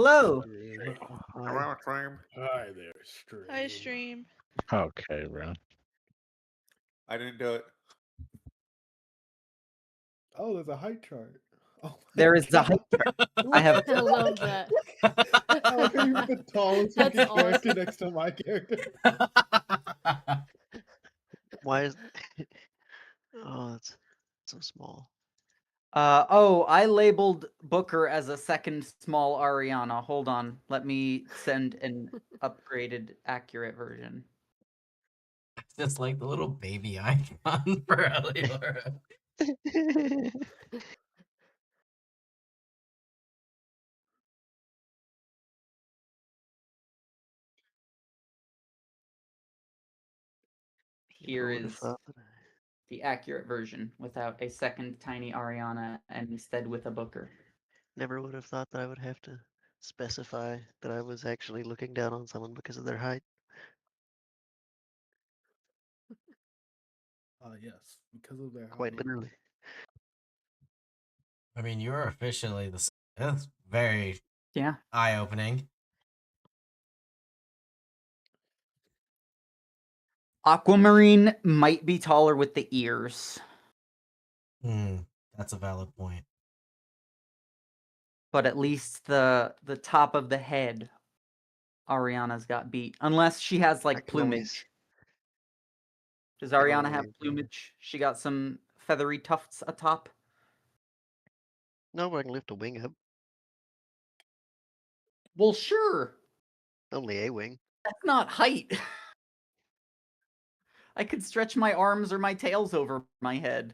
Hello. Stream. Hello, Stream. Hi there, stream. Hi, stream. Okay, bro. I didn't do it. Oh, there's a height chart. Oh, There is a height chart. I have. I love that. I like how you put the tallest That's looking character awesome. next to my character. Why is? Oh, that's so small. I labeled Booker as a second small Ariana. Hold on. Let me send an upgraded, accurate version. Just like the little baby icon for Eliora. Here is the accurate version without a second tiny Ariana and instead with a Booker. Never would have thought that I would have to specify that I was actually looking down on someone because of their height. Yes, because of their Quite height. literally. I mean, you're officially the. That's very Yeah. eye-opening. Aquamarine might be taller with the ears, That's a valid point. but at least the top of the head, Ariana's got beat. Unless she has I like can always- plumage. Does can Ariana have always, plumage? She got some feathery tufts atop. No, but I can lift a wing up. Well, sure. Only a wing. That's not height. I could stretch my arms or my tails over my head.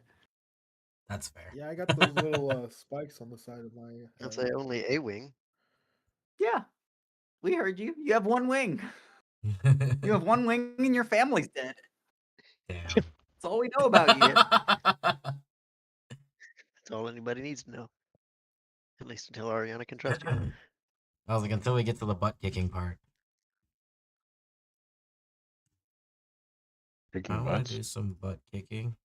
That's fair. Yeah, I got those little spikes on the side of my I'd head. say only a wing. Yeah, we heard you. You have one wing. You have one wing and your family's dead. Damn. That's all we know about you. That's all anybody needs to know. At least until Ariana can trust you. I was like, until we get to the butt kicking part. I Kicking want butts. to do some butt kicking.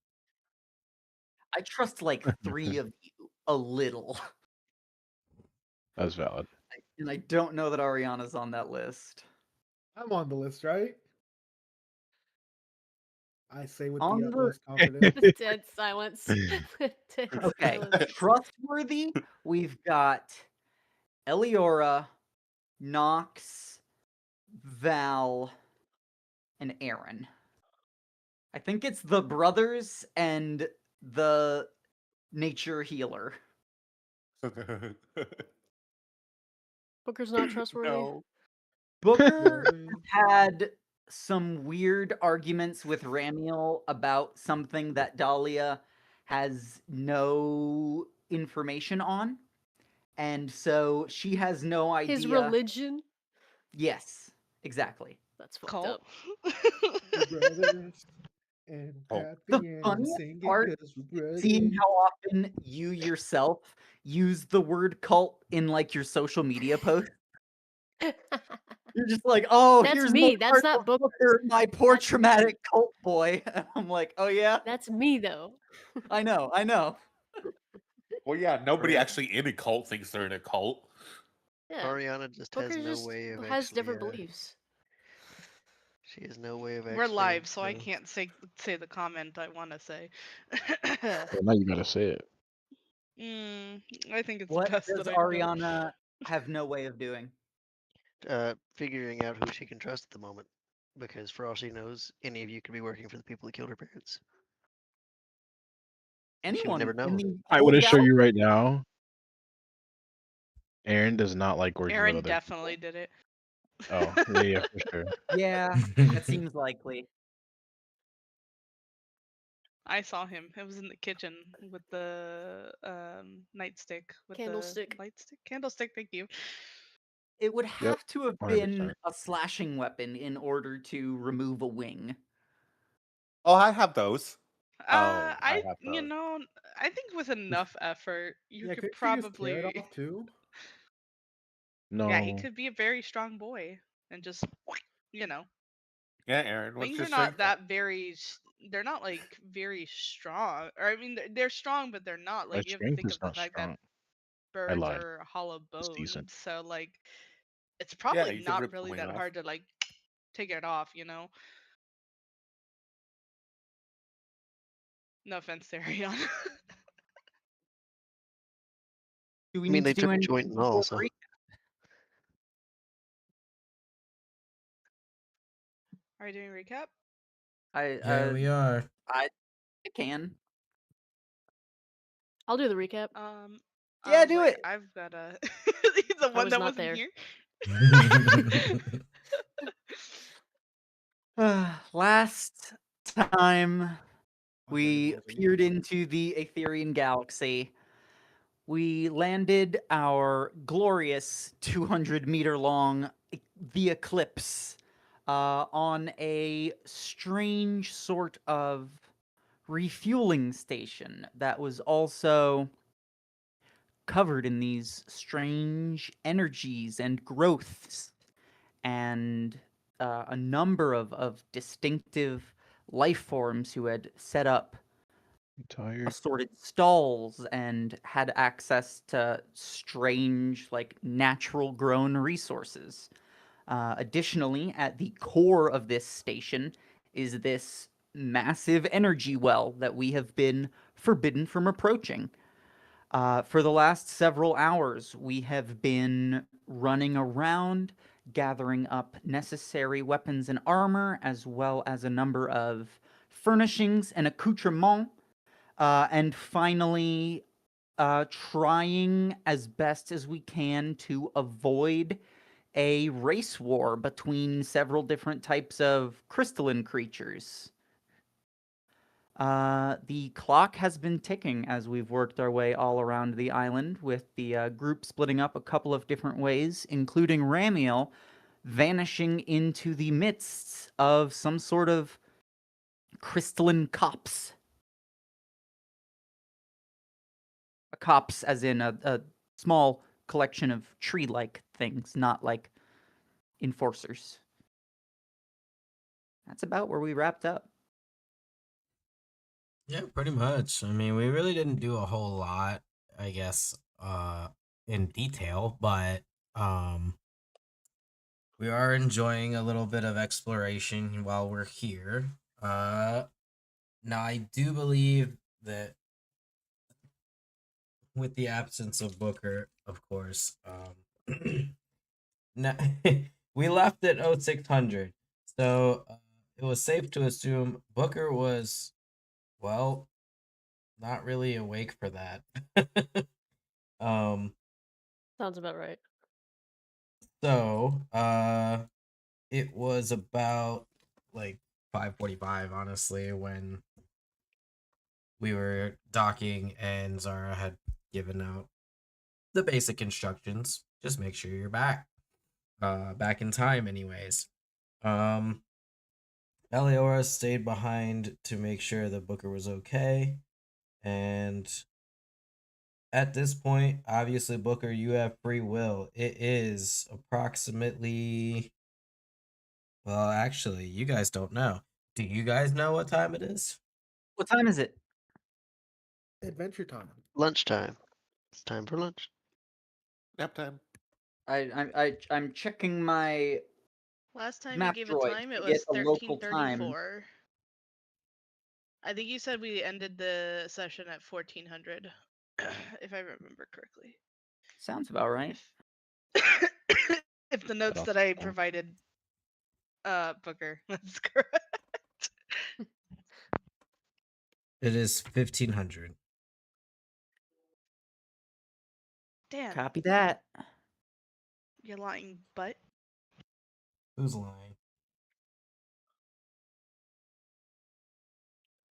I trust like 3 of you a little. That's valid. And I don't know that Ariana's on that list. I'm on the list, right? I say with On the the- utmost confidence. The dead silence. Dead Okay, silence. trustworthy, we've got Eliora, Nox, Val, and Aaron. I think it's the brothers and the nature healer. Booker's not trustworthy. No. Booker Yeah, had some weird arguments with Ramiel about something that Dahlia has no information on. And so she has no idea. His religion? Yes, exactly. That's fucked Cult. up. we're brothers and Oh. happy The and funniest singing part 'cause we're brothers. Seeing how often you yourself use the word cult in like your social media posts. You're just like, oh, That's here's me. more That's parts not of Booker. Booker, my poor That's me. traumatic cult boy. And I'm like, oh yeah, That's me, though. I know. Well, yeah, nobody Right. actually in a cult thinks they're in a cult. Yeah. Ariana just Booker has no just way of has actually, different beliefs. She has no way of We're actually. live, so I uh, can't say the comment I want to say. Well, now you gotta say it. I think it's What best does that I don't. Ariana have no way of doing? Figuring out who she can trust at the moment. Because for all she knows, any of you could be working for the people that killed her parents. Anyone never in know. the I whole would assure galaxy? you right now. Aaron does not like working with Aaron other definitely did it. people. Oh, yeah, for sure. Yeah, that seems likely. I saw him. It was in the kitchen with the nightstick. With Candlestick. The lightstick? Candlestick, thank you. It would have to have been 100%. a slashing weapon in order to remove a wing. Oh, I have those. I I have you those. know, I think with enough effort, you Yeah, could couldn't you just tear probably. it off too? No. Yeah, he could be a very strong boy and just, you know. Yeah, Aaron, what's Wings your are not strength? that very. They're not like very strong. Or I mean, they're strong, but they're not My like you have to strength think is of the not fact strong. birds lied. are hollow It's decent. bones, so like it's Yeah, probably you can not rip the really wing that off. hard to like take it off, you know. No offense to Ariana. Do we I mean, need they to do took a anything joint and before all, the so. re- Are we doing recap? Yeah, we are. I can. I'll do the recap. I Yeah, was do like, it. I've got a the one was that not wasn't there. here. Last time we wasn't peered into the Aetherian galaxy, we landed our glorious 200-meter long the Eclipse on a strange sort of refueling station that was also covered in these strange energies and growths and a number of distinctive life forms who had set up I'm tired. assorted stalls and had access to strange, like natural grown resources. Additionally, at the core of this station is this massive energy well that we have been forbidden from approaching. For the last several hours, we have been running around, gathering up necessary weapons and armor, as well as a number of furnishings and accoutrements, and finally trying as best as we can to avoid a race war between several different types of crystalline creatures. The clock has been ticking as we've worked our way all around the island, with the group splitting up a couple of different ways, including Ramiel vanishing into the midst of some sort of crystalline copse. A copse, as in a small collection of tree-like things, not like enforcers. That's about where we wrapped up. Yeah, pretty much. I mean, we really didn't do a whole lot, I guess, in detail, but we are enjoying a little bit of exploration while we're here. Now I do believe that with the absence of Booker, of course, now, we left at 0600, so it was safe to assume Booker was, well, not really awake for that. um Sounds about right. so it was about like 5:45, honestly, when we were docking and Zara had given out the basic instructions. Just make sure you're back back in time anyways. Eliora stayed behind to make sure that Booker was okay, and at this point, obviously, Booker, you have free will. It is approximately. Well, actually, you guys don't know. Do you guys know what time it is? What time is it? Adventure time. Lunchtime. It's time for lunch. Nap time. I'm checking my Last time you map gave a droid time, to it get was a local time. 1334. I think you said we ended the session at 1400, if I remember correctly. Sounds about right. If, if the notes off that the I phone. provided, Booker, that's correct. It is 1500. Damn, Copy that. you lying butt. Who's lying?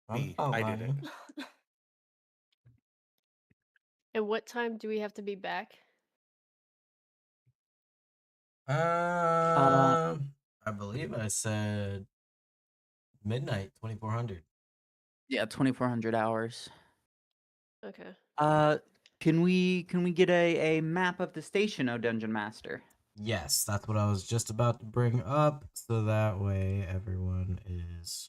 I'm Me. not I did it. lying. And what time do we have to be back? I believe I said midnight, 2400. Yeah, 2400 hours. Okay. Can we get a map of the station, O Dungeon Master? Yes, that's what I was just about to bring up, so that way everyone is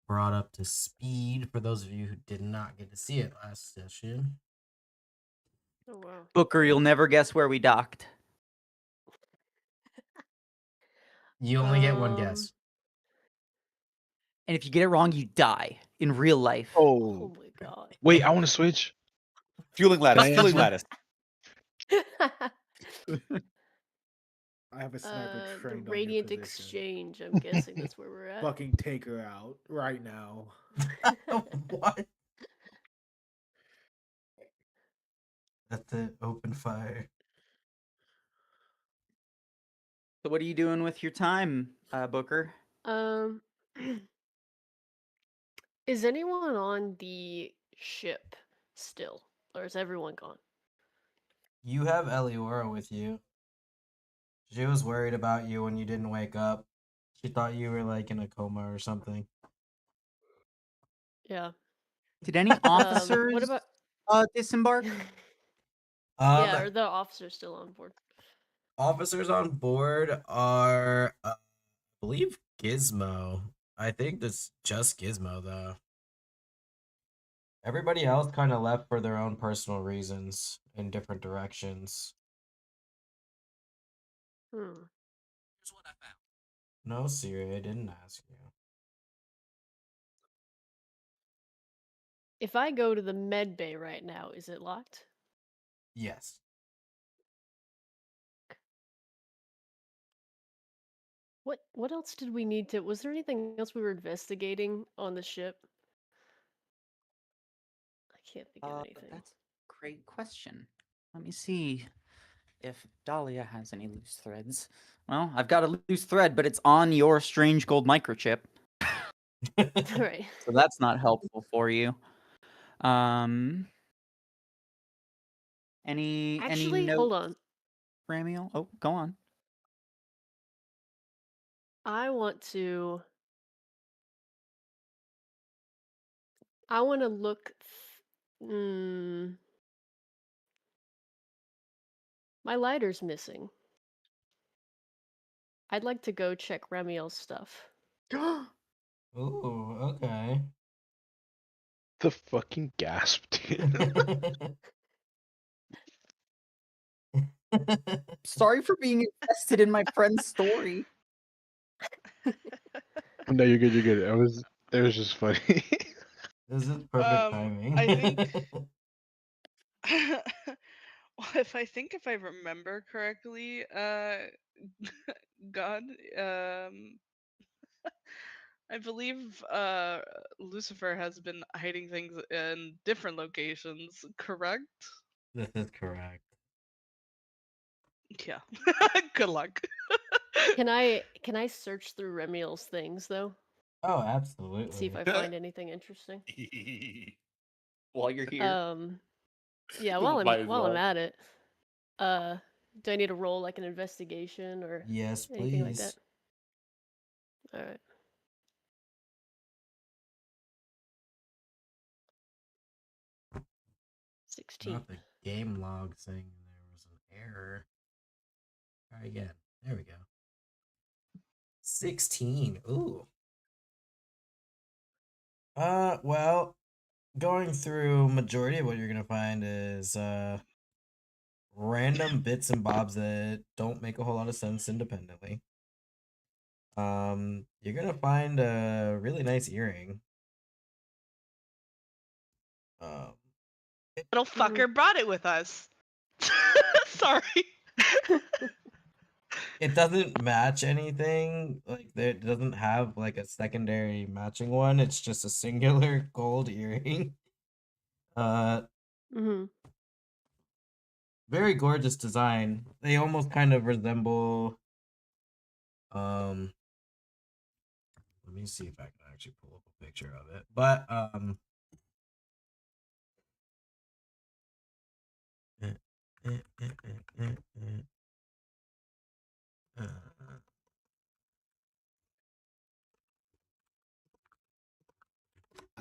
brought up to speed for those of you who did not get to see it last session. Oh wow. Booker, you'll never guess where we docked. You only get one Um, guess. And if you get it wrong, you die in real life. Oh Oh, my god. wait, I want to switch. Fueling lattice. Can I Fueling answer? lattice. I have a sniper The trained on your Radiant position. Exchange. I'm guessing that's where we're at. Fucking take her out right now. What? That's it. Open fire. So what are you doing with your time, Booker? Um, is anyone on the ship still, or is everyone gone? You have Eliora with you. She was worried about you when you didn't wake up. She thought you were like in a coma or something. Yeah. Did any officers What about? disembark? Yeah, are the officers still on board? Officers on board are, I believe, Gizmo. I think that's just Gizmo, though. Everybody else kind of left for their own personal reasons in different directions. Hmm. No, Siri, I didn't ask you. If I go to the med bay right now, is it locked? Yes. What else did we need to? Was there anything else we were investigating on the ship? I can't think of anything. That's a great question. Let me see if Dahlia has any loose threads. Well, I've got a loose thread, but it's on your strange gold microchip. Right. So that's not helpful for you. Any Actually, notes, hold on. Ramiel? Oh, go on. I want to. I want to look. My lighter's missing. I'd like to go check Remiel's stuff. Ooh, okay. The fucking gasp, dude. Sorry for being invested in my friend's story. No, you're good. You're good. It was just funny. This is perfect timing. I think. Well, if I remember correctly, God, I believe Lucifer has been hiding things in different locations, correct? This is correct. Yeah. Good luck. Can I search through Remiel's things though? Oh, See absolutely. if I find anything interesting. While you're here. Yeah, Might as while I'm well. at it. Do I need to roll like an investigation or Yes, anything like that? please. All right. Not 16. the game log saying there was an error. Try again. There we go. 16. Ooh. Well, going through majority of what you're gonna find is random bits and bobs that don't make a whole lot of sense independently. You're gonna find a really nice earring. Little fucker brought it with us. Sorry. It doesn't match anything. Like it doesn't have like a secondary matching one. It's just a singular gold earring. Very gorgeous design. They almost kind of resemble let me see if I can actually pull up a picture of it. But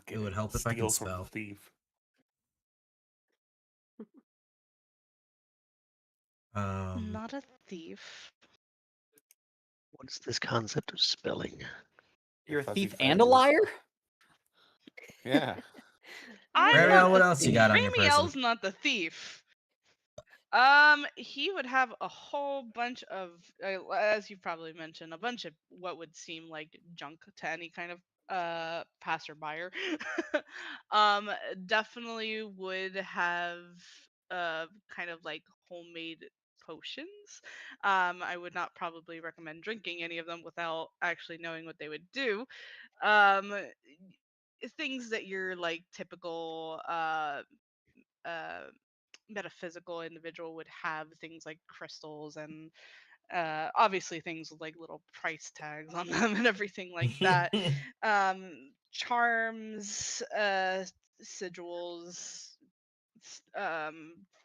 it would help if I could Steal from spell. the thief. Not a thief. What's this concept of spelling? You're a Fuzzy thief and a friends. liar? Yeah. I'm Ramiel, not what the else you thief. got on your person? Ramiel's not the thief. He would have a whole bunch of, as you probably mentioned, a bunch of what would seem like junk to any kind of passerby. um, Definitely would have kind of like homemade potions. I would not probably recommend drinking any of them without actually knowing what they would do. Um, Things that your like typical uh metaphysical individual would have, things like crystals and obviously things with like little price tags on them and everything like that. Charms, sigils,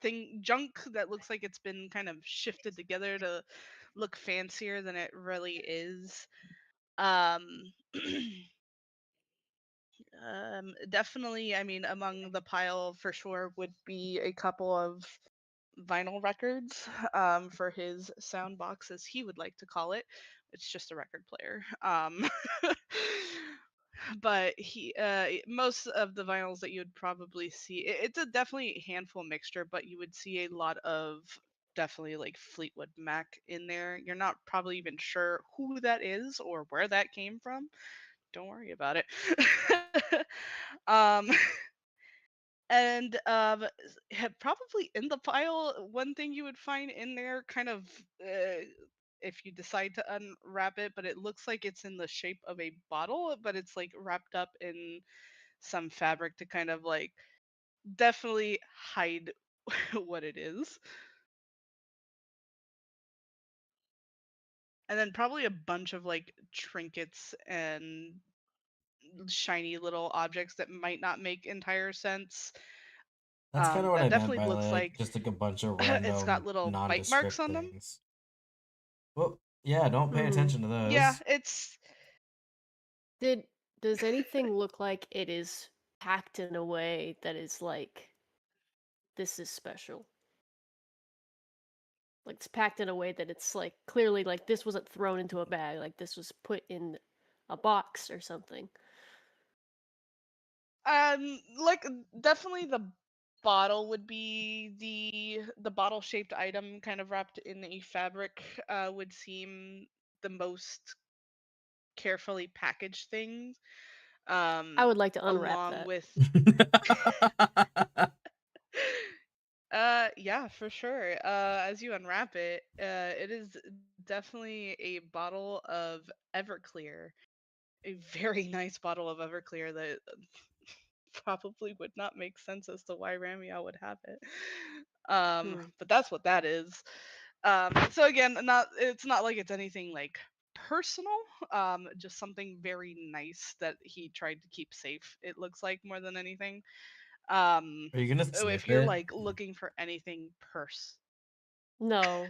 thing junk that looks like it's been kind of shifted together to look fancier than it really is. um Definitely, I mean, among the pile for sure would be a couple of vinyl records, for his sound box, as he would like to call it. It's just a record player. But most of the vinyls that you would probably see, it's a definitely handful mixture, but you would see a lot of definitely like Fleetwood Mac in there. You're not probably even sure who that is or where that came from. Don't worry about it. um and probably in the pile, one thing you would find in there, kind of, if you decide to unwrap it, but it looks like it's in the shape of a bottle, but it's like wrapped up in some fabric to kind of like definitely hide what it is. And then probably a bunch of like trinkets and shiny little objects that might not make entire sense. That's kind of what That I meant definitely by looks like like just like a bunch of it's got random little bite marks nondescript on them. things. Well, yeah, don't pay attention to Yeah, those. it's Does anything look like it is packed in a way that is like this is special? Like it's packed in a way that it's like clearly like this wasn't thrown into a bag, like this was put in a box or something. like definitely the bottle would be the bottle shaped item kind of wrapped in a fabric would seem the most carefully packaged thing. I would like to unwrap Along that. with yeah, for sure. As you unwrap it, it is definitely a bottle of Everclear, a very nice bottle of Everclear that probably would not make sense as to why Ramiel would have it. But that's what that is. So again, it's not like it's anything like personal. Just something very nice that he tried to keep safe. It looks like, more than anything. Are you gonna So if snip you're it? like looking for anything No.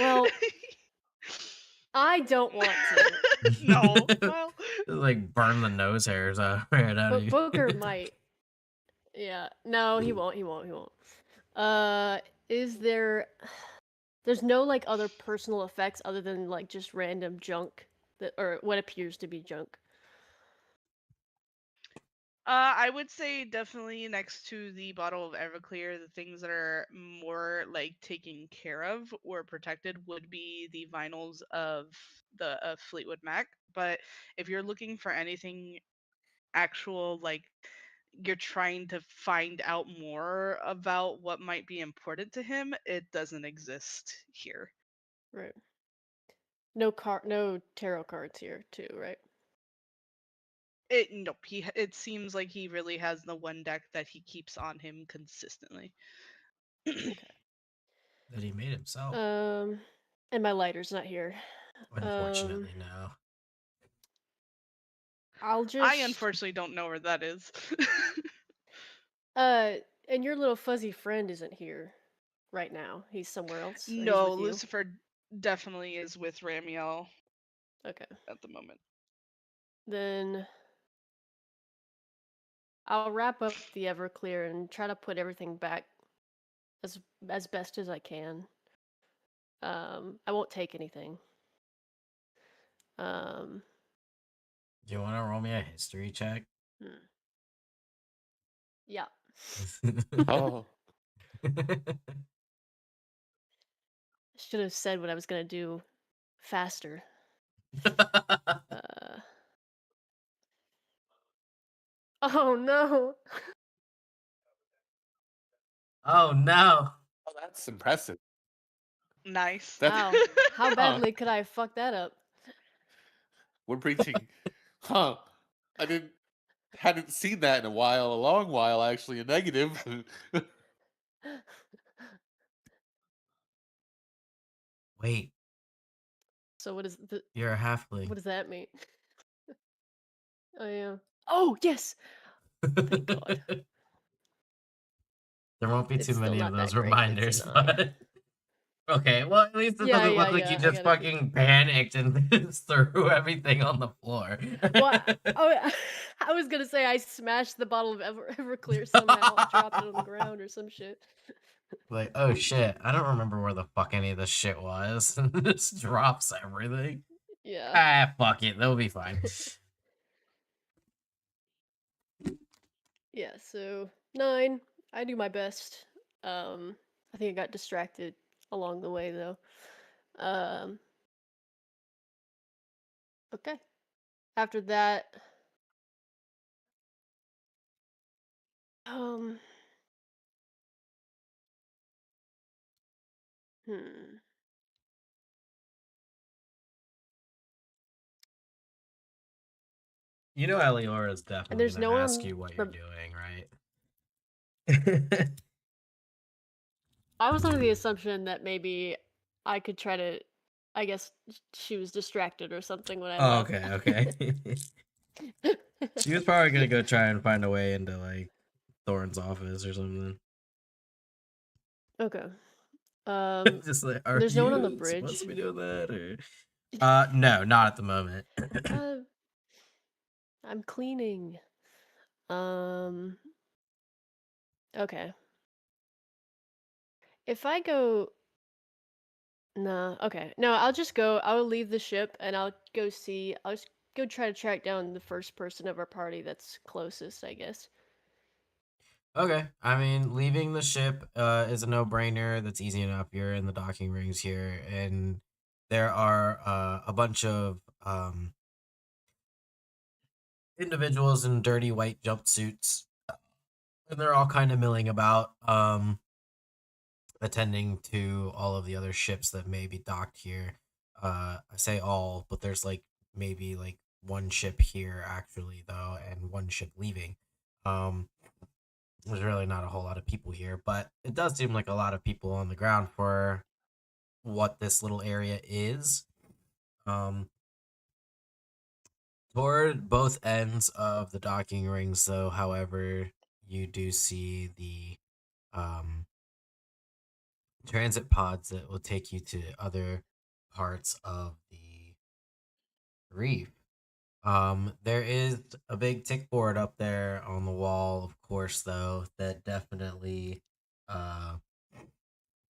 Well, I don't want to. no, well, Like burn the nose hairs out right out But of you. Booker might. Yeah. No, he won't. He won't. He won't. Is there? There's no like other personal effects other than like just random junk that, or what appears to be junk. I would say definitely next to the bottle of Everclear, the things that are more like taken care of or protected would be the vinyls of the Fleetwood Mac. But if you're looking for anything actual, like you're trying to find out more about what might be important to him, it doesn't exist here. Right. No tarot cards here too, right? Nope. It seems like he really has the one deck that he keeps on him consistently. Okay. That he made himself. And my lighter's not here. Unfortunately, no. I'll just. I unfortunately don't know where that is. And your little fuzzy friend isn't here right now. He's somewhere else. Or No, he's with you. Lucifer definitely is with Ramiel Okay. at the moment. Then I'll wrap up the Everclear and try to put everything back as best as I can. I won't take anything. Do you want to roll me a history check? Yeah. Oh, Should have said what I was gonna do faster. Uh... Oh no! Oh no! Oh, that's impressive. Nice. That's Wow, how huh. badly could I fuck that up? We're preaching. Huh. I hadn't seen that in a long while, actually, a negative. Wait, So what is the you're a halfling. what does that mean? I am. Oh yes! Thank God. There won't be It's too still many of not that those great, it's a reminders, 9. but okay. Well, at least it Yeah, doesn't yeah, look like you yeah. I just got it. fucking panicked and just threw everything on the floor. Well, I was gonna say I smashed the bottle of Everclear somehow, dropped it on the ground or some shit. Like, oh shit, I don't remember where the fuck any of this shit was. And this drops everything. Yeah. Ah, fuck it, they'll be fine. Yeah, so 9. I do my best. I think I got distracted along the way though. Okay. After that, um, hmm. You know Eliora is And definitely there's gonna no one ask on you what you're the. doing, right? I was under the assumption that maybe I could try to. I guess she was distracted or something when I Oh, left. okay. She was probably gonna go try and find a way into like Thorn's office or something. Okay. Just like, are There's no one on the you bridge. supposed to be doing that or? No, not at the moment. I'm cleaning. Okay. If I go. Nah, okay. No, I'll just go. I'll leave the ship and I'll go see. I'll just go try to track down the first person of our party that's closest, I guess. Okay, I mean, leaving the ship is a no-brainer. That's easy enough. You're in the docking rings here, and there are a bunch of individuals in dirty white jumpsuits, and they're all kind of milling about, attending to all of the other ships that may be docked here. I say all, but there's like maybe like one ship here actually though, and one ship leaving. There's really not a whole lot of people here, but it does seem like a lot of people on the ground for what this little area is. Toward both ends of the docking rings, though, however, you do see the transit pods that will take you to other parts of the reef. There is a big tick board up there on the wall, of course, though, that definitely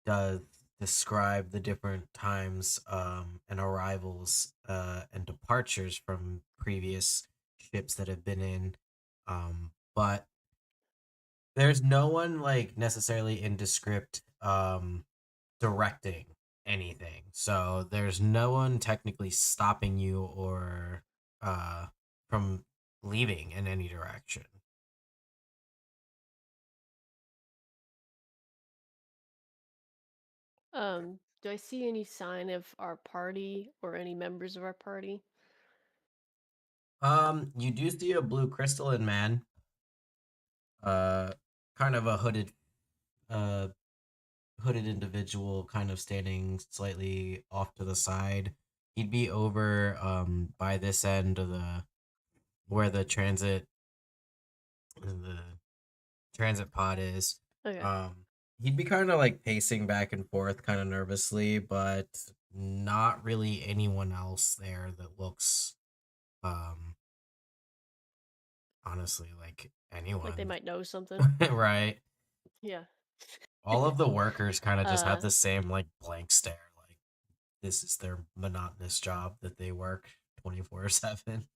does describe the different times and arrivals and departures from previous ships that have been in. But there's no one like necessarily in descript directing anything. So there's no one technically stopping you or from leaving in any direction. Do I see any sign of our party or any members of our party? You do see a blue crystalline man. Kind of a uh hooded individual kind of standing slightly off to the side. He'd be over by this end of the where the transit pod is. Okay. He'd be kind of like pacing back and forth kind of nervously, but not really anyone else there that looks honestly like anyone. Like they might know something. Right. Yeah. All of the workers kind of just have Uh, the same like blank stare, like this is their monotonous job that they work 24/7.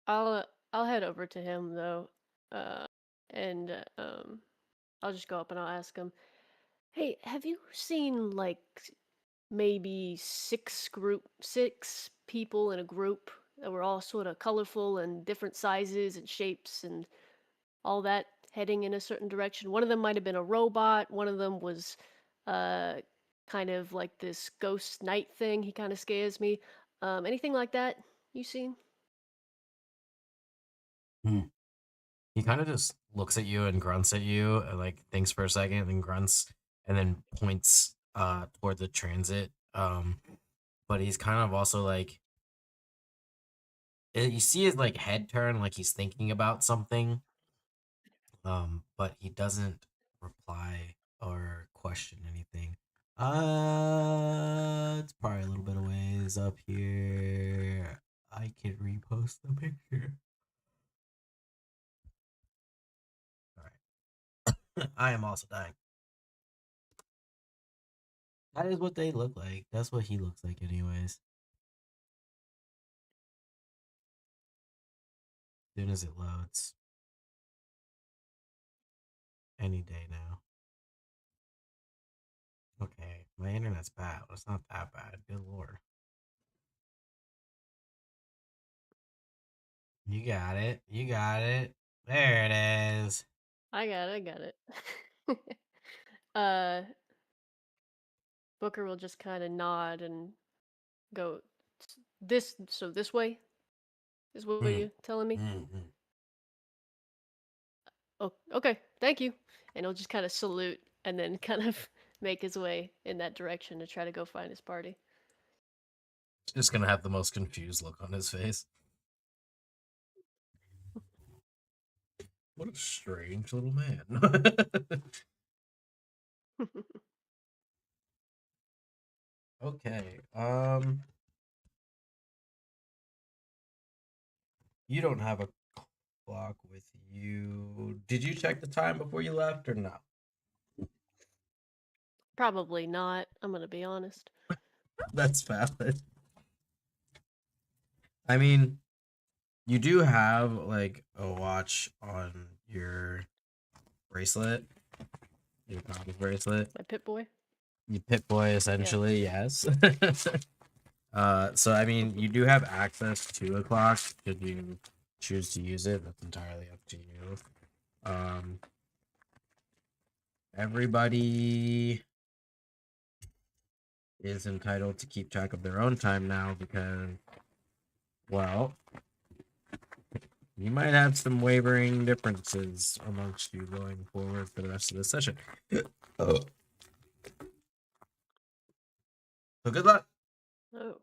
I'll head over to him though, and I'll just go up and I'll ask him, "Hey, have you seen like maybe six people in a group that were all sort of colorful and different sizes and shapes and all that heading in a certain direction? One of them might have been a robot. One of them was uh kind of like this ghost knight thing. He kind of scares me. Anything like that you seen?" He kind of just looks at you and grunts at you and like thinks for a second and then grunts and then points toward the transit. But he's kind of also like you see his like head turn like he's thinking about something. But he doesn't reply or question anything. It's probably a little bit of ways up here. I can repost the picture. Alright. I am also dying. That is what they look like. That's what he looks like anyways. As soon as it loads. Any day now. Okay, my internet's bad. It's not that bad. Good lord. You got it. You got it. There it is. I got it. uh, Booker will just kind of nod and go, this way is what you're telling me? Mm-hmm. Oh, okay, thank you. And he'll just kind of salute and then kind of make his way in that direction to try to go find his party. Just gonna have the most confused look on his face. What a strange little man. Okay. You don't have a clock with you. Did you check the time before you left or no? Probably not, I'm gonna be honest. That's valid. I mean, you do have like a watch on your bracelet, your compass bracelet. My Pip-Boy? You Pip-Boy essentially, yes. So I mean, you do have access to a clock. Should you choose to use it, that's entirely up to you. Everybody is entitled to keep track of their own time now because, well, you might have some wavering differences amongst you going forward for the rest of the session. Oh. So good luck. Oh.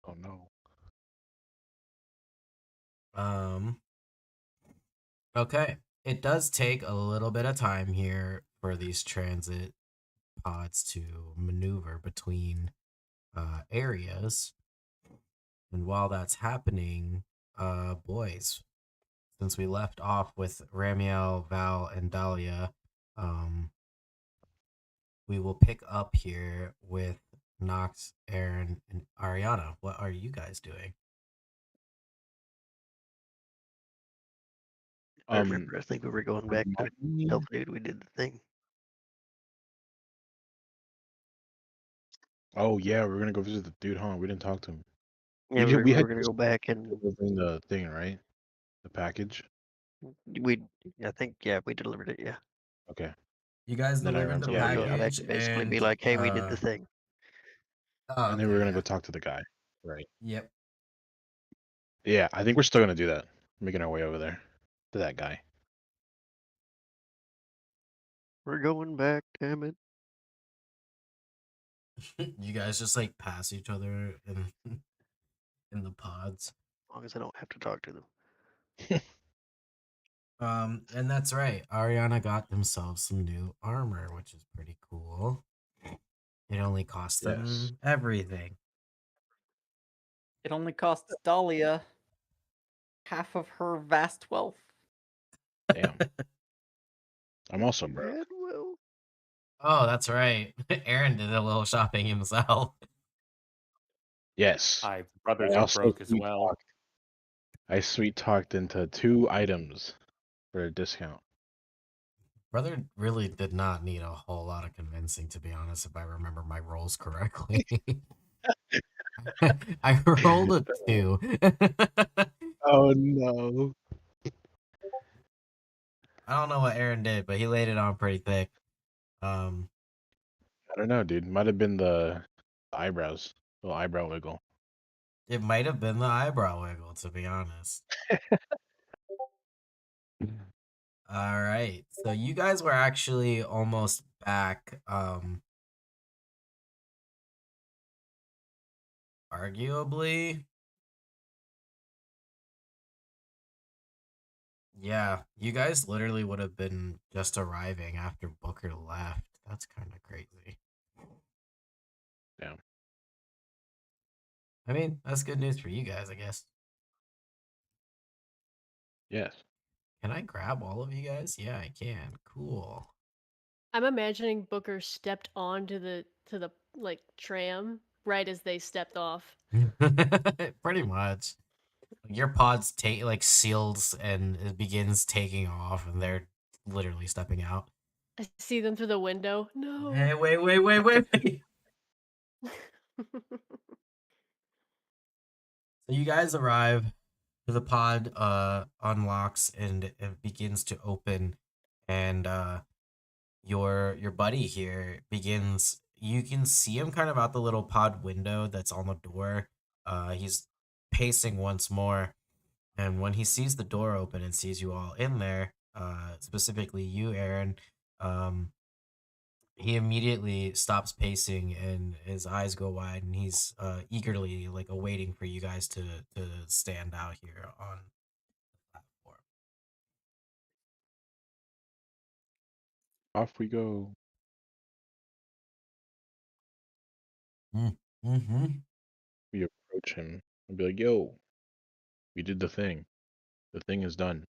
Oh no. Okay. It does take a little bit of time here for these transit pods to maneuver between areas. And while that's happening, boys, since we left off with Ramiel, Val, and Dahlia, we will pick up here with Nox, Aaron, and Ariana. What are you guys doing? I remember, I think we were going back to tell the dude we did the thing. Oh yeah, we're gonna go visit the dude, huh? We didn't talk to him. Yeah, we we had were gonna go back and delivering the thing, right? The package. I think, yeah, we delivered it, yeah. Okay. You guys Then I delivered the So remember, we're going back package and basically be and like, hey, we did the thing. oh, and then we're gonna okay, go talk to the guy, right? Yep. Yeah, I think we're still gonna do that. Making our way over there to that guy. We're going back, damn it. You guys just like pass each other in the pods. As long as I don't have to talk to them. And that's right. Ariana got themselves some new armor, which is pretty cool. It only cost them Yes. everything. It only costs Dahlia half of her vast wealth. Damn. I'm also broke. Well, Oh, that's right. Aaron did a little shopping himself. Yes. My brothers I are also broke as sweet well. talked- I sweet talked into 2 items for a discount. Brother really did not need a whole lot of convincing, to be honest, if I remember my rolls correctly. I rolled a 2. Oh no. I don't know what Aaron did, but he laid it on pretty thick. Um, I don't know, dude. Might have been the eyebrows. Little eyebrow wiggle. it might have been the eyebrow wiggle, to be honest. All right. So you guys were actually almost back. Arguably. Yeah, you guys literally would have been just arriving after Booker left. That's kind of crazy. Yeah. I mean, that's good news for you guys, I guess. Yes. Can I grab all of you guys? Yeah, I can. Cool. I'm imagining Booker stepped onto the like tram right as they stepped off. Pretty much. Your pod's seals and it begins taking off, and they're literally stepping out. I see them through the window. No. Hey, wait. So you guys arrive. The pod unlocks and it begins to open, and your buddy here begins. You can see him kind of out the little pod window that's on the door. He's pacing once more, and when he sees the door open and sees you all in there, specifically you, Aaron, um, he immediately stops pacing and his eyes go wide, and he's eagerly awaiting for you guys to stand out here on the platform. Off we go. Mm-hmm. We approach him and be like, yo, we did the thing. The thing is done.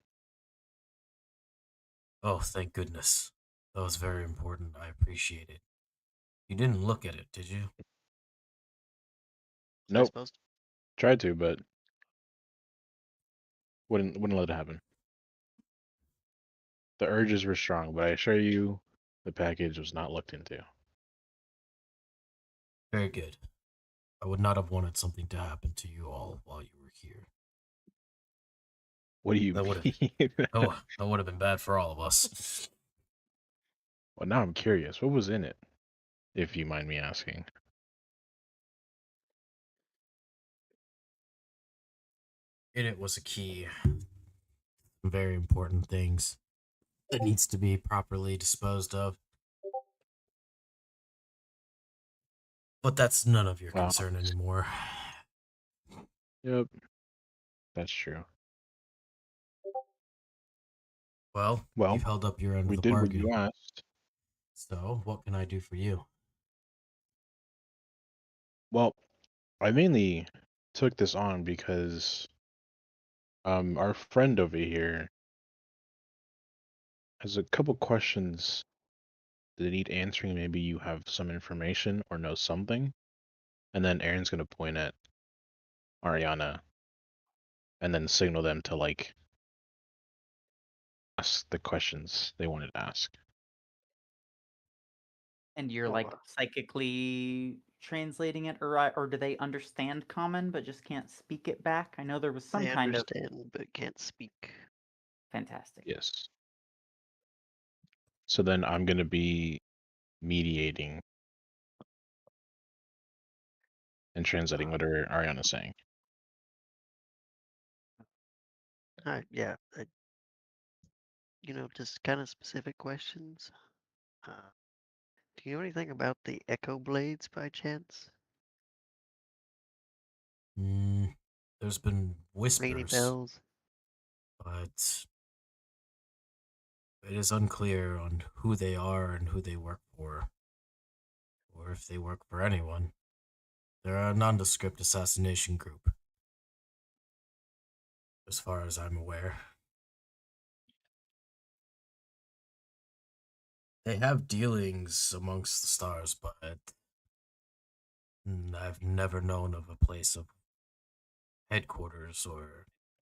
Oh, thank goodness. That was very important. I appreciate it. You didn't look at it, did you? I Nope. suppose. Tried to, but wouldn't let it happen. The urges were strong, but I assure you the package was not looked into. Very good. I would not have wanted something to happen to you all while you were here. What do you That would mean? have that would have been bad for all of us. Well, now I'm curious. What was in it, if you mind me asking? In it was a key. Very important things that needs to be properly disposed of. But that's none of your Wow. concern anymore. Yep. That's true. Well, Well, you've held up your end we of the did what bargain. you asked. So, what can I do for you? Well, I mainly took this on because our friend over here has a couple questions that need answering. Maybe you have some information or know something. And then Aaron's gonna point at Ariana and then signal them to ask the questions they wanted to ask. And you're Oh, like psychically translating it, or do they understand common but just can't speak it back? I know there was some they kind of understand but can't speak. fantastic. Yes. So then I'm gonna be mediating and translating what Ariana's saying. Yeah. Just kind of specific questions. Do you know anything about the echo blades by chance? There's been Ring any whispers, bells? but it is unclear on who they are and who they work for, or if they work for anyone. They're a nondescript assassination group, as far as I'm aware. They have dealings amongst the stars, but I've never known of a place of headquarters or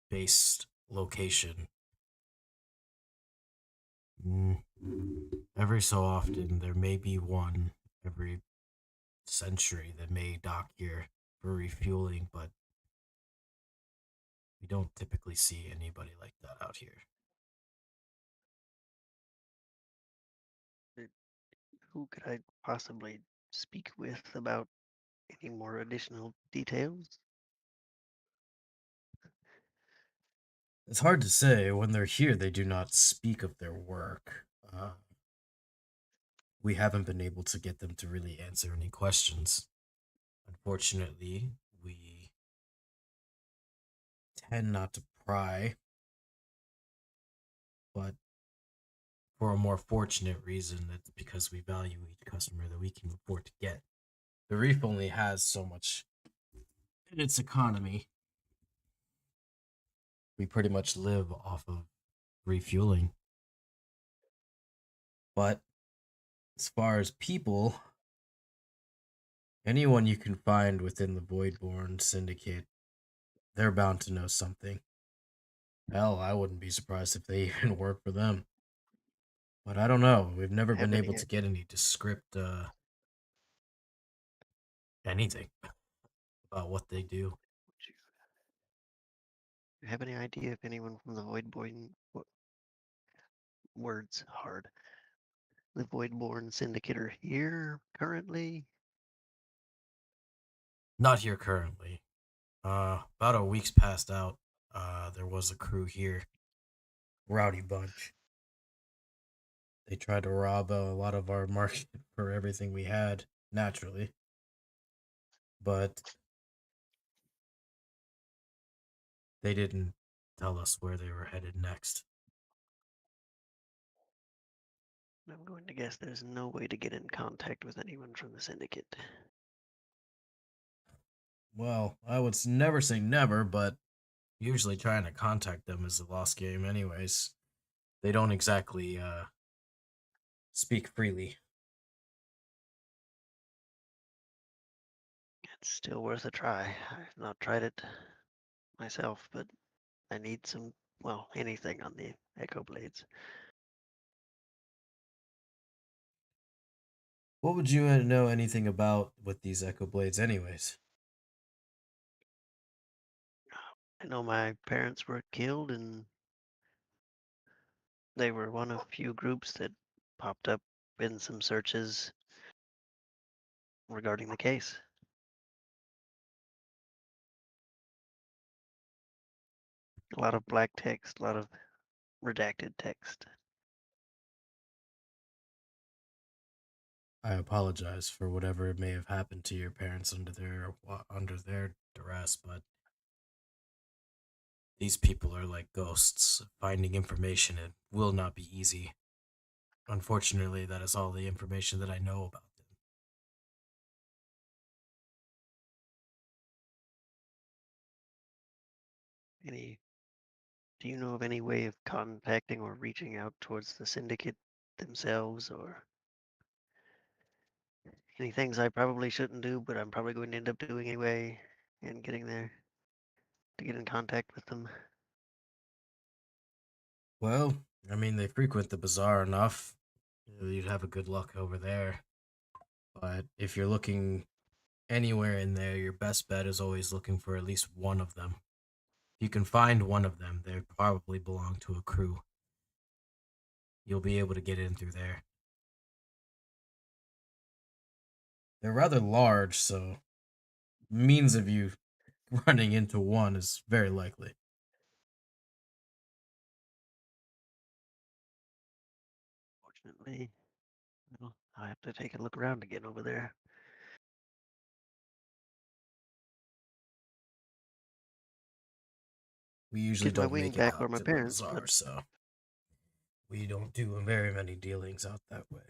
base location. every so often there may be one every century that may dock here for refueling, but we don't typically see anybody like that out here. Who could I possibly speak with about any more additional details? It's hard to say. When they're here, they do not speak of their work. We haven't been able to get them to really answer any questions. Unfortunately, we tend not to pry, but for a more fortunate reason, that's because we value each customer that we can afford to get. The reef only has so much in its economy. We pretty much live off of refueling. But as far as people, anyone you can find within the Voidborn Syndicate, they're bound to know something. Hell, I wouldn't be surprised if they even work for them. But I don't know. We've never Have been any able to get any descript anything about what they do. Would you have any idea if anyone from the Voidborn words hard? The Voidborn Syndicate are here currently? Not here currently. About a week's passed out. There was a crew here. Rowdy bunch. They tried to rob a lot of our market for everything we had, naturally. But they didn't tell us where they were headed next. I'm going to guess there's no way to get in contact with anyone from the Syndicate. Well, I would never say never, but Usually trying to contact them is a lost game anyways. They don't exactly speak freely. It's still worth a try. I've not tried it myself, but I need some, well, anything on the Echo Blades. What would you know anything about with these Echo Blades anyways? I know my parents were killed, and they were one of few groups that popped up in some searches regarding the case. A lot of black text, a lot of redacted text. I apologize for whatever may have happened to your parents under their duress, but these people are like ghosts. Finding information, it will not be easy. Unfortunately, that is all the information that I know about them. Do you know of any way of contacting or reaching out towards the Syndicate themselves, or any things I probably shouldn't do, but I'm probably going to end up doing anyway, and getting there to get in contact with them? well, I mean, they frequent the bazaar enough. You'd have a good luck over there. But if you're looking anywhere in there, your best bet is always looking for at least one of them. If you can find one of them, they probably belong to a crew. You'll be able to get in through there. They're rather large, so means of you running into one is very likely. Fortunately, well, I'll have to take a look around again over there. We usually Get my don't wing make it back or out my to the parents, bazaar, but so we don't do very many dealings out that way.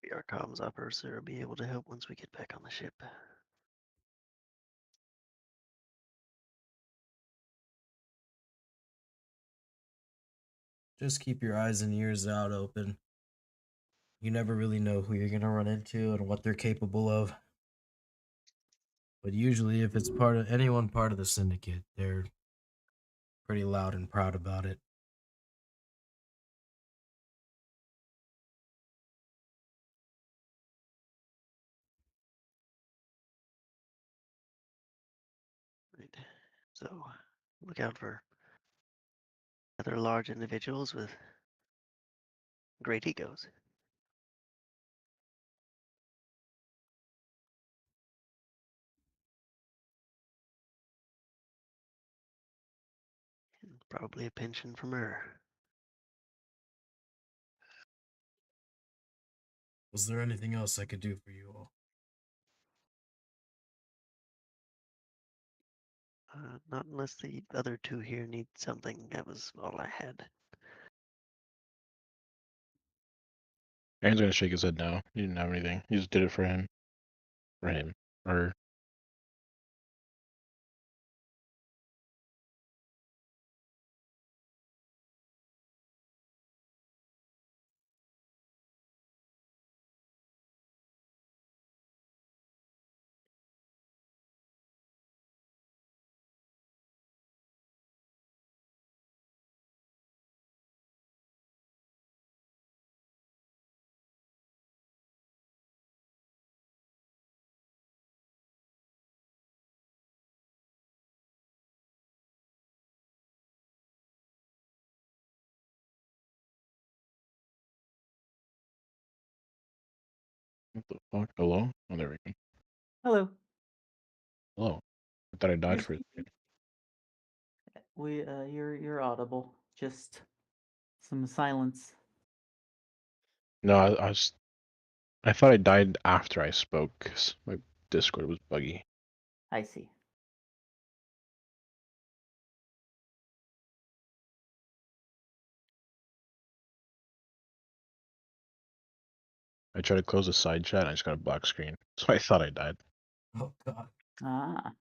maybe our comms officer will be able to help once we get back on the ship. Just keep your eyes and ears out open. You never really know who you're gonna run into and what they're capable of. But usually, if it's part of the syndicate, they're pretty loud and proud about it. Right. So look out for other large individuals with great egos. And probably a pension from her. Was there anything else I could do for you all? Not unless the other two here need something. That was all I had. Aaron's gonna shake his head no. He didn't have anything. He just did it for him. For him. Or what the fuck? Hello? Oh, there we go. Hello. Hello. I thought I died You're for a speaking. second. You're audible. Just some silence. No, I thought I died after I spoke because my Discord was buggy. I see. I tried to close the side chat and I just got a black screen. So I thought I died. Oh god. Ah.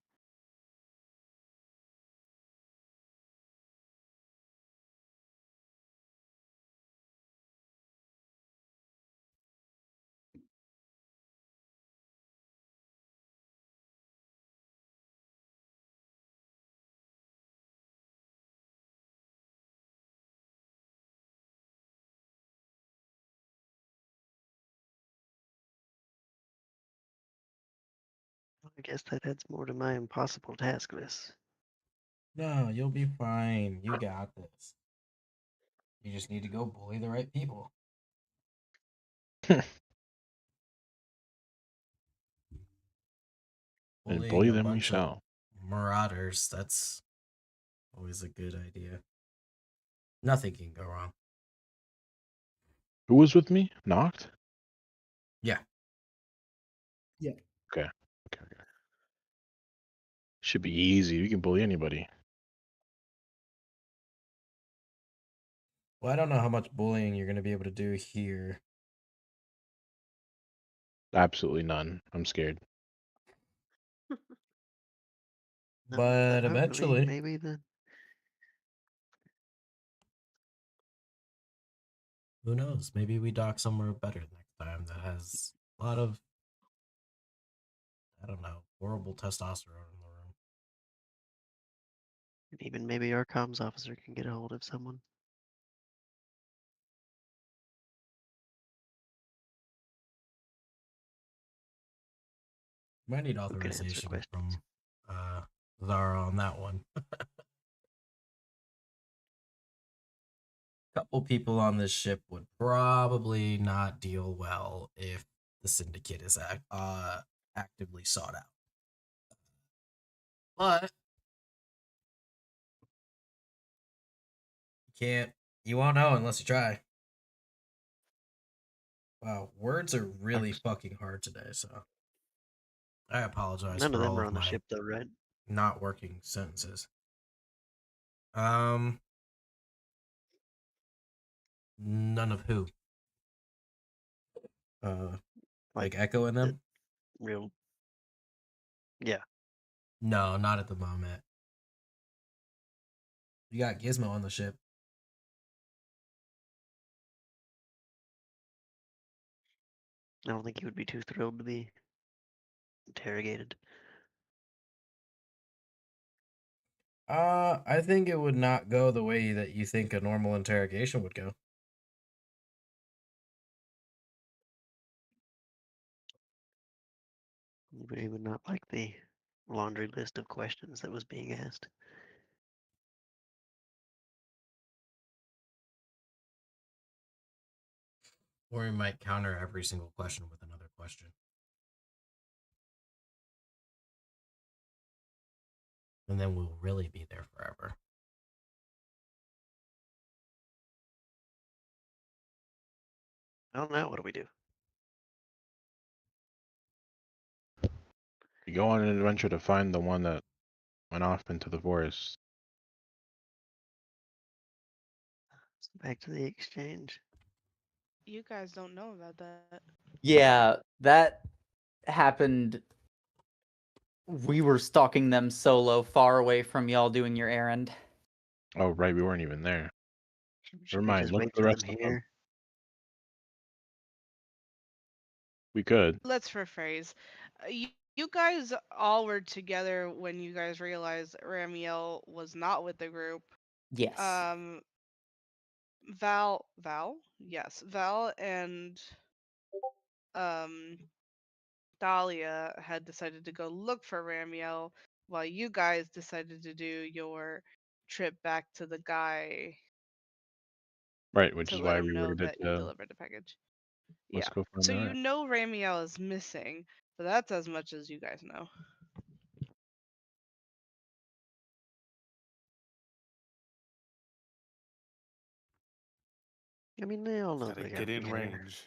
I guess that adds more to my impossible task list. No, you'll be fine. You got this. You just need to go bully the right people. And Bullying bully a them we bunch of shall. marauders, that's always a good idea. Nothing can go wrong. Who was with me? Knocked? Yeah. Okay. Should be easy. You can bully anybody. Well, I don't know how much bullying you're going to be able to do here. Absolutely none. I'm scared. But Hopefully, eventually, maybe then. who knows? Maybe we dock somewhere better next time that has a lot of, I don't know, horrible testosterone in the room. And even maybe our comms officer can get a hold of someone. Might need Who can answer authorization questions. from Zara on that one. Couple people on this ship would probably not deal well if the syndicate is actively sought out. But you won't know unless you try. Wow, words are really fucking hard today, so I apologize None of for them all are of on the my ship, though, right? not working sentences. None of who? Like Echo in the them? real. Yeah. No, not at the moment. You got Gizmo on the ship. I don't think he would be too thrilled to be interrogated. I think it would not go the way that you think a normal interrogation would go. Anybody would not like the laundry list of questions that was being asked. Or we might counter every single question with another question. And then we'll really be there forever. I don't know. What do we do? You go on an adventure to find the one that went off into the forest. Back to the exchange. You guys don't know about that. Yeah, that happened. We were stalking them solo, far away from y'all doing your errand. Oh, right, we weren't even there. Should Never we mind. just Look wait for the for rest them of them. here? We could. Let's rephrase. You guys all were together when you guys realized Ramiel was not with the group. Yes. Val, yes, Val and Dahlia had decided to go look for Ramiel, while you guys decided to do your trip back to the guy Right, which to is let why him we know wrote it that you delivered the package. let's Yeah. go find So the you rest. know Ramiel is missing, but that's as much as you guys know. I mean, they all know Gotta they get gotta be in here. range.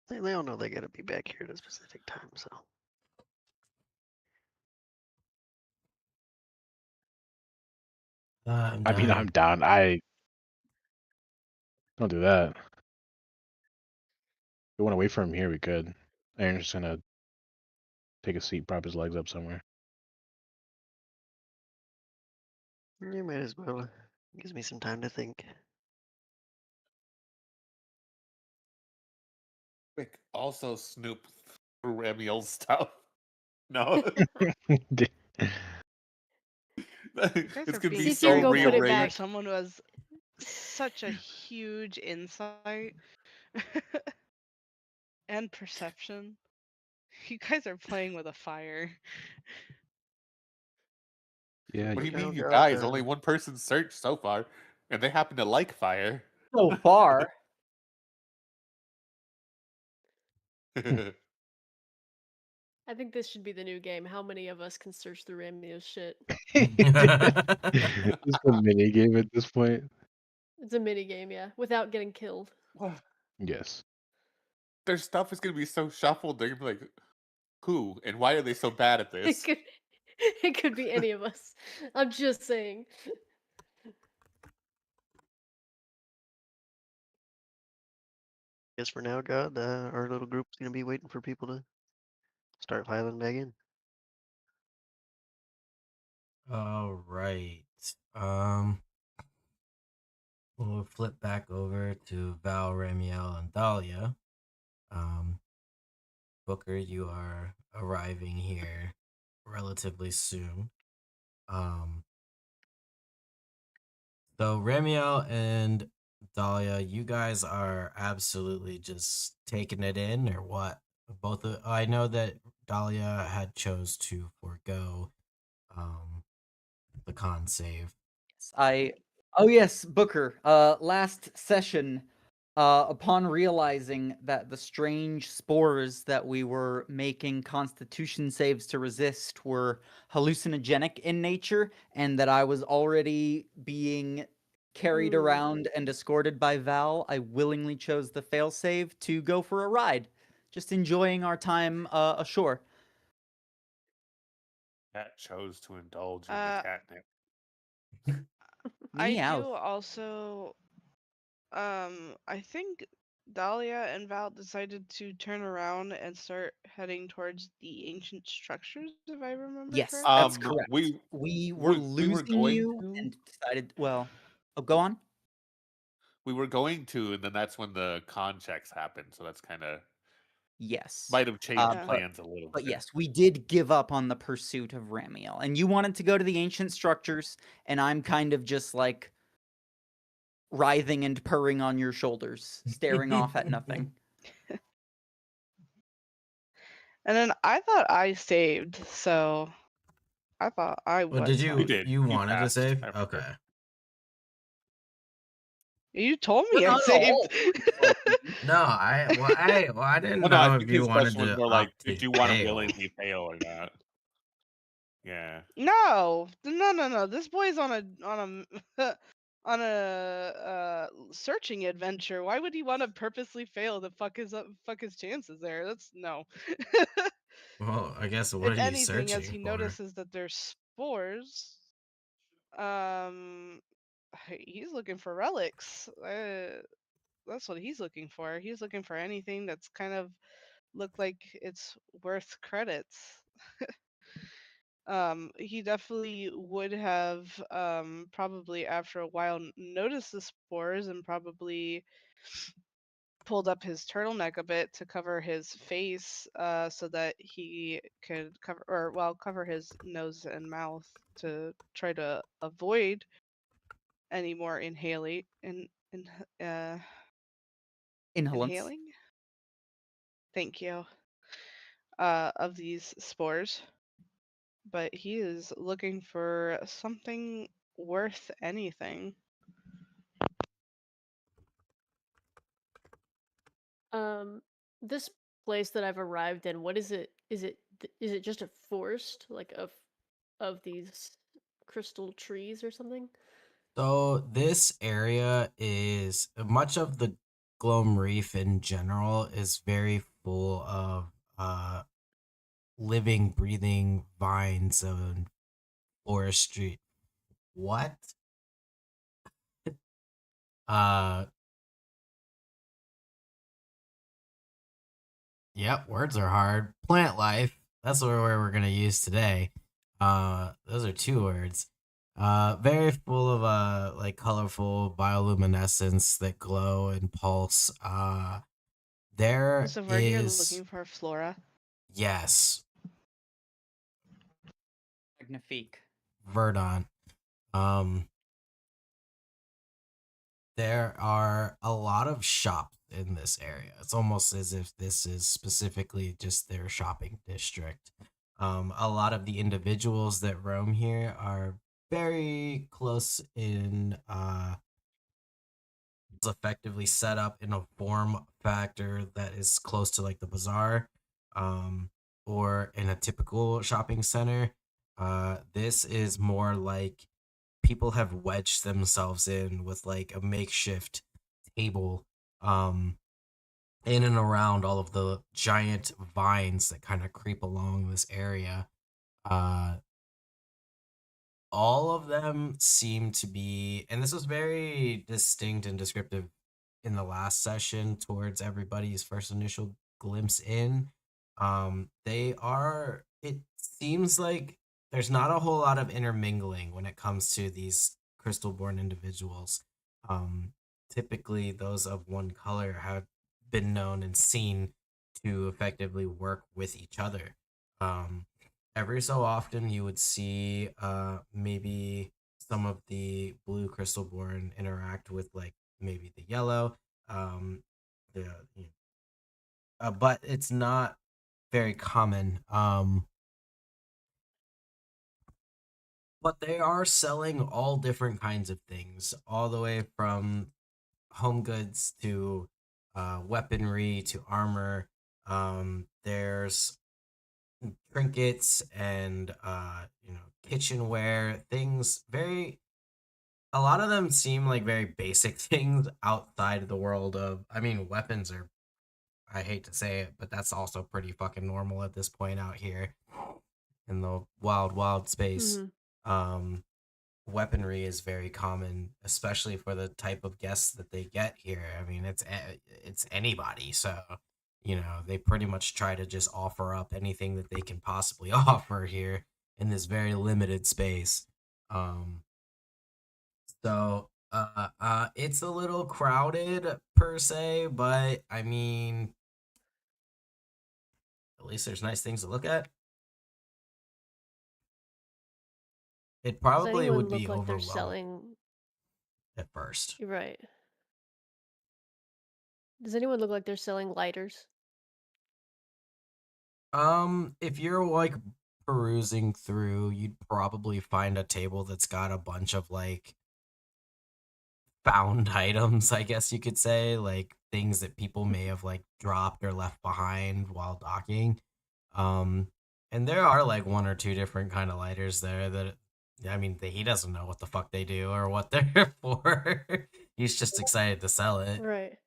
They all know they gotta be back here at a specific time. So I'm I mean, I'm done. down. I don't do that. If we want to wait for him here, we could. Aaron's just gonna take a seat, prop his legs up somewhere. you might as well. Gives me some time to think. Quick, also snoop through Ramiel's stuff. No, You guys it's are gonna being be See if you so can very go put it bold for back. rearranged. someone who has such a huge insight and perception. You guys are playing with a fire. Yeah, What do you you Oh mean, you God, guys? Only one person searched so far, and they happen to like fire. So far. I think this should be the new game. How many of us can search through Ramiel's shit? Just a mini game at this point. It's a mini game, yeah, without getting killed. What? Yes. Their stuff is gonna be so shuffled. They're gonna be like, "Who and why are they so bad at It this?" could, it could be any of us. I'm just saying. guess for now, God, our little group's gonna be waiting for people to start filing back in. All right. We'll flip back over to Val, Ramiel, and Dahlia. Booker, you are arriving here relatively soon. So Ramiel and Dahlia, you guys are absolutely just taking it in, or what? I know that Dahlia had chose to forego the con save. Oh yes, Booker. Last session, upon realizing that the strange spores that we were making constitution saves to resist were hallucinogenic in nature, and that I was already being carried around and escorted by Val, I willingly chose the failsave to go for a ride, just enjoying our time ashore. Cat chose to indulge in the Uh, catnip. I Meow. do also I think Dahlia and Val decided to turn around and start heading towards the ancient structures, if I remember Yes, correctly. that's correct. We were we were losing going you to, and decided, well, oh, go on. we were going to, and then that's when the con checks happened. So that's kind of Yes. Might have changed Yeah. plans a little But bit. yes, we did give up on the pursuit of Ramiel. And you wanted to go to the ancient structures, and I'm kind of just like writhing and purring on your shoulders, staring off at nothing. And then I thought I saved, so I thought I Well, was did You you fine. did. you You wanted to passed. save? I remember. Okay. You told We're me I not saved. No, I didn't Well, no, I know think if you his wanted question was to more like, opt did to you want to fail. willingly fail or not? Yeah. No. This boy's on a on a searching adventure. Why would he want to purposely fail to fuck his chances there? That's no. Well, I guess what If are you anything, as searching he for? notices that there's spores, um, he's looking for relics. That's what he's looking for. He's looking for anything that's kind of look like it's worth credits. He definitely would have probably after a while noticed the spores and probably pulled up his turtleneck a bit to cover his face so that he could cover his nose and mouth to try to avoid any more uh, Inhalants. inhaling. Thank you. Of these spores. But he is looking for something worth anything. This place that I've arrived in, what is it? Is it just a forest like of these crystal trees or something? So this area is much of the Gloam Reef in general is very full of living, breathing vines and forestry. What? Uh Yep, words are hard. Plant life. That's what we're gonna use today. Those are two words. Very full of like colorful bioluminescence that glow and pulse. There So we're here is looking for flora. yes, Magnifique. verdant. Um, there are a lot of shops in this area. It's almost as if this is specifically just their shopping district. A lot of the individuals that roam here are very close in effectively set up in a form factor that is close to like the bazaar or in a typical shopping center. This is more like people have wedged themselves in with like a makeshift table in and around all of the giant vines that kind of creep along this area. Uh, all of them seem to be, and this was very distinct and descriptive in the last session towards everybody's first initial glimpse in. They are, it seems like there's not a whole lot of intermingling when it comes to these crystal born individuals. Um, Typically, those of one color have been known and seen to effectively work with each other. Um, every so often you would see maybe some of the blue crystal born interact with like maybe the yellow the you but it's not very common but they are selling all different kinds of things all the way from home goods to weaponry to armor. There's trinkets and kitchenware things, very a lot of them seem like very basic things outside the world of, I mean, weapons are, I hate to say it, but that's also pretty fucking normal at this point out here in the wild space. um Weaponry is very common, especially for the type of guests that they get here. I mean, it's anybody, so they pretty much try to just offer up anything that they can possibly offer here in this very limited space. So it's a little crowded per se, but I mean, At least there's nice things to look at. It probably anyone would look be like they're overwhelming selling? at first. You're right. Does anyone look like they're selling lighters? If you're like perusing through, you'd probably find a table that's got a bunch of like found items, I guess you could say, like things that people may have like dropped or left behind while docking. And there are like one or two different kind of lighters there that I mean, he doesn't know what the fuck they do or what they're for. He's just excited to sell it. Right.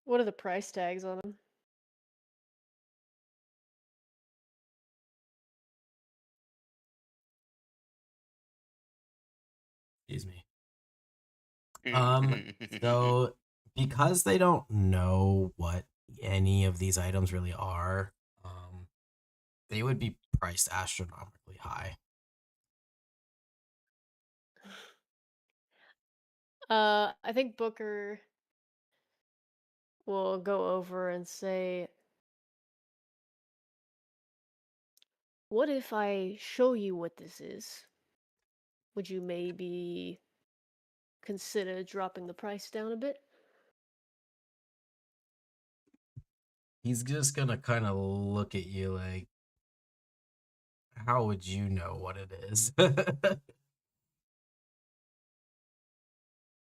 What are the price tags on them? Excuse me. So because they don't know what any of these items really are, they would be priced astronomically high. I think Booker will go over and say, "What if I show you what this is? Would you maybe consider dropping the price down a bit?" He's just gonna kind of look at you like, how would you know what it is?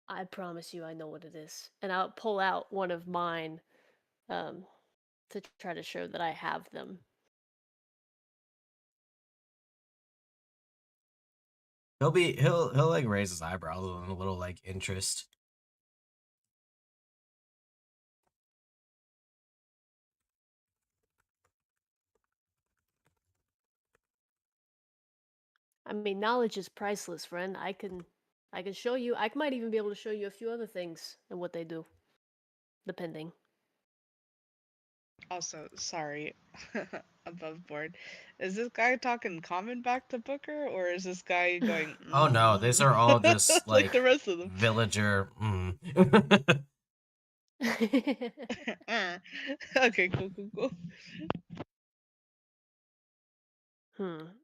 I promise you I know what it is. And I'll pull out one of mine to try to show that I have them. He'll like raise his eyebrows with a little like interest. I mean, knowledge is priceless, friend. I can show you. I might even be able to show you a few other things and what they do, depending. Also, sorry, above board. Is this guy talking common back to Booker, or is this guy going? Oh no, these are all just like like the rest of them. villager. Okay, cool.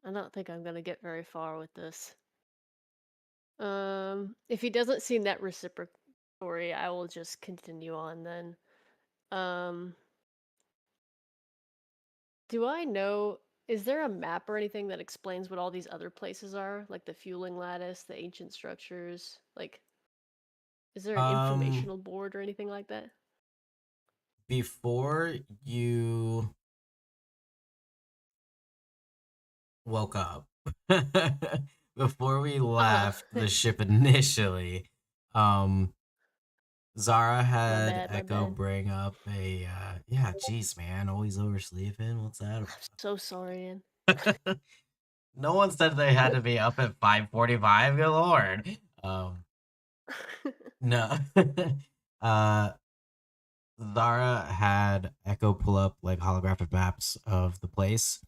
I don't think I'm gonna get very far with this. If he doesn't seem that reciprocatory, I will just continue on then. Do I know, is there a map or anything that explains what all these other places are? Like the fueling lattice, the ancient structures? Like, is there an informational board or anything like that? Before you woke up, before we left the ship initially, Zara had bad, my Echo bad. bring up a yeah, geez, man, always oversleeping. What's that I'm about? so sorry, Ian. No one said they had to be up at 5:45. Good lord. No. Zara had Echo pull up like holographic maps of the place,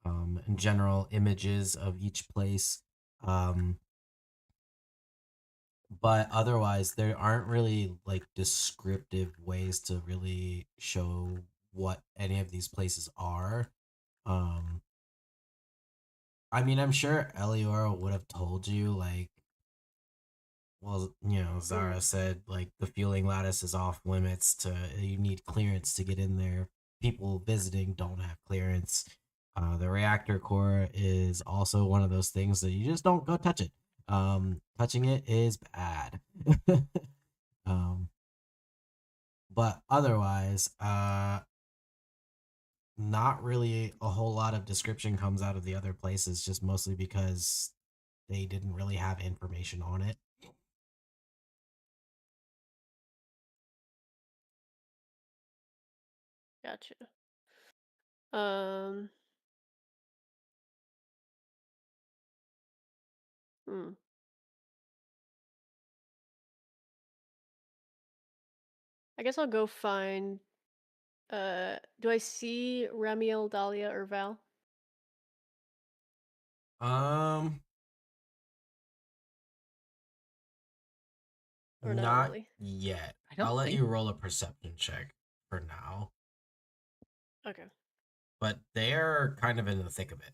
and general images of each place. But otherwise, there aren't really like descriptive ways to really show what any of these places are. I mean, I'm sure Eliora would have told you, like, well, you know, Zara said, like, the fueling lattice is off limits to, you need clearance to get in there. People visiting don't have clearance. The reactor core is also one of those things that you just don't go touch it. Touching it is bad. But otherwise, not really a whole lot of description comes out of the other places, just mostly because they didn't really have information on it. Gotcha. I guess I'll go find. Do I see Ramiel, Dahlia, or Val? Or not really? Yet. I don't I'll let think- you roll a perception check for now. Okay. but they're kind of in the thick of it.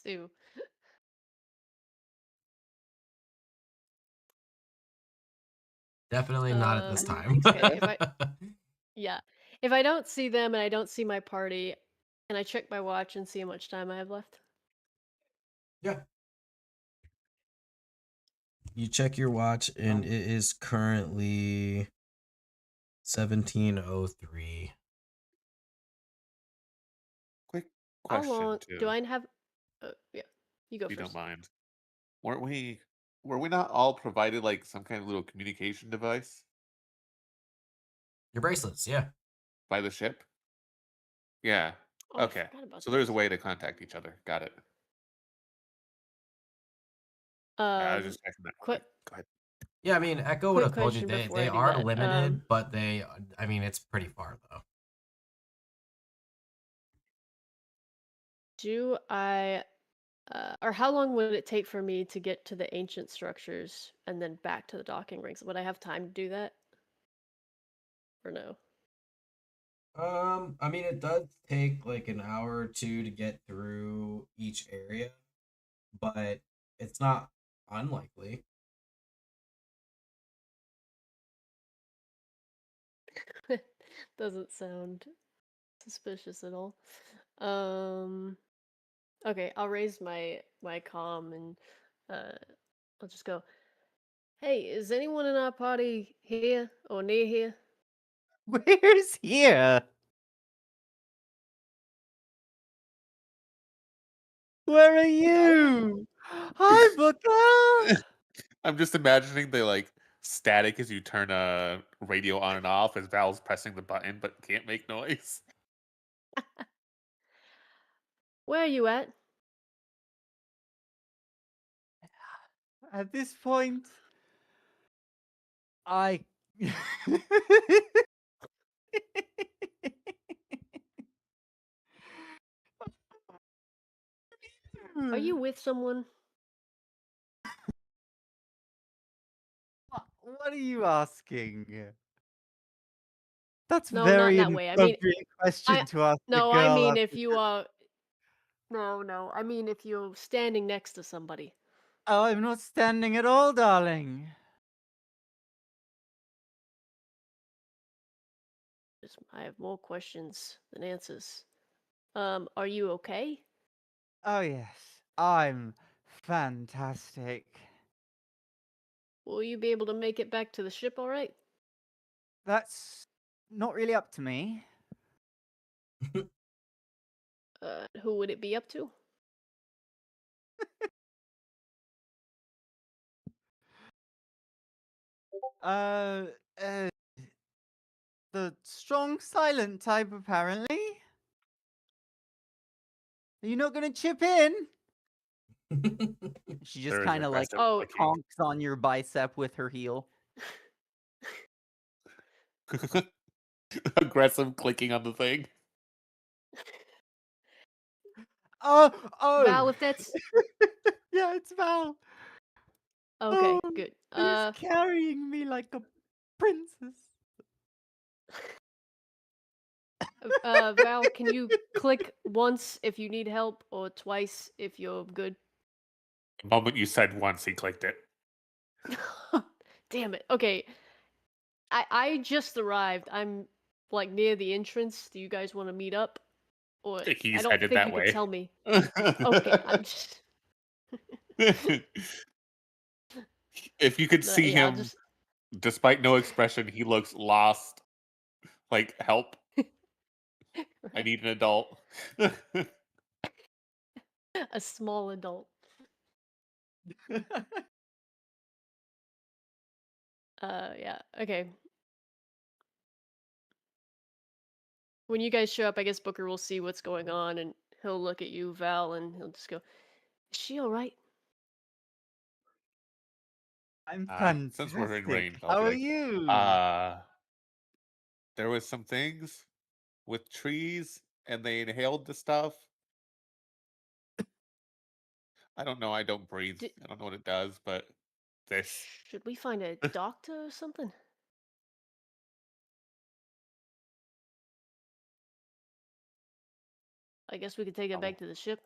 Two. Definitely not at this Um, time. okay, Yeah. If I don't see them and I don't see my party, can I check my watch and see how much time I have left? Yeah. You check your watch, and it is currently 17:03. Quick How question long do too, I have? Yeah, you go if you don't first. mind. Were we not all provided like some kind of little communication device Your bracelets, yeah. by the ship? Yeah. Oh, I Okay. forgot about So there's a those. way to contact each other. Got it. I was just checking that. Quick, Go ahead. Yeah, I mean, Echo would quick have told you question before they I do are that. limited, but I mean, it's pretty far though. Do I, or how long would it take for me to get to the ancient structures and then back to the docking rings? Would I have time to do that? Or no? I mean, it does take like an hour or two to get through each area, but it's not unlikely. Doesn't sound suspicious at all. Okay, I'll raise my comm and I'll just go, "Hey, is anyone in our party here or near here?" Where's here? Where are you? Hi, Booker. I'm just imagining the like static as you turn a radio on and off as Val's pressing the button but can't make noise. Where are you at? At this point, I. Are you with someone? What are you asking? That's No, not in very that way. I mean, inappropriate question to ask a no, I girl. mean if you are. No, I mean if you're standing next to somebody. Oh, I'm not standing at all, darling. I have more questions than answers. Are you okay? Oh, yes. I'm fantastic. Will you be able to make it back to the ship all right? That's not really up to me. Who would it be up to? Uh, uh, the strong silent type, apparently. Are you not gonna chip in? She just There is kind of like aggressive Oh. clicking. conks on your bicep with her heel. Aggressive clicking on the thing. Oh! Val, if that's Yeah, it's Val. okay, Oh, good. he's carrying me like a princess. Val, can you click once if you need help or twice if you're good? The moment you said once, he clicked it. Damn it. Okay. I just arrived. I'm like near the entrance. Do you guys want to meet up? Or I He's don't headed think that you way. could tell me. Okay, I'm just If you could see yeah, him, despite no expression, he looks lost. Like, help. I need an adult. a small adult. Yeah. Okay. When you guys show up, I guess Booker will see what's going on and he'll look at you, Val, and he'll just go, "Is she all right?" I'm Since we're in fantastic. range, I'll How be are like, you? there was some things with trees, and they inhaled the stuff. I don't know. I don't breathe. Did, I don't know what it does, but this. should we find a doctor or something? I guess we could take it back to the ship.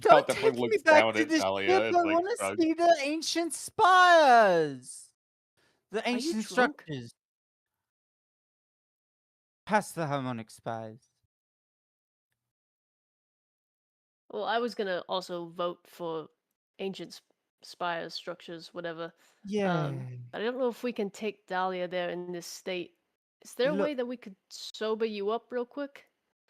Val Don't definitely take me looks back down to at the Dahlia ship. and I like want to shrugs. see the ancient spires. The you ancient drunk? structures. Past the harmonic spires. Well, I was gonna also vote for ancient spires, structures, whatever. Yeah. But I don't know if we can take Dahlia there in this state. Is there a Look- way that we could sober you up real quick?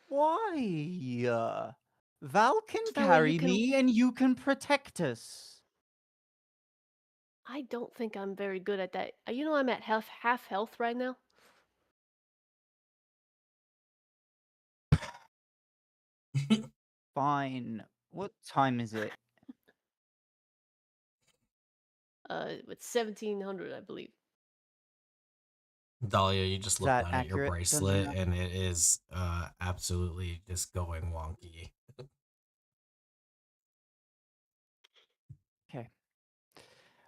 Why? Val can So that way you carry can- me and you can protect us. I don't think I'm very good at that. You know, I'm at half health right now. Fine. What time is it? It's 1700, I believe. Dahlia, you just Is look that down at your accurate, bracelet Dungeon and it is absolutely just going wonky. Okay.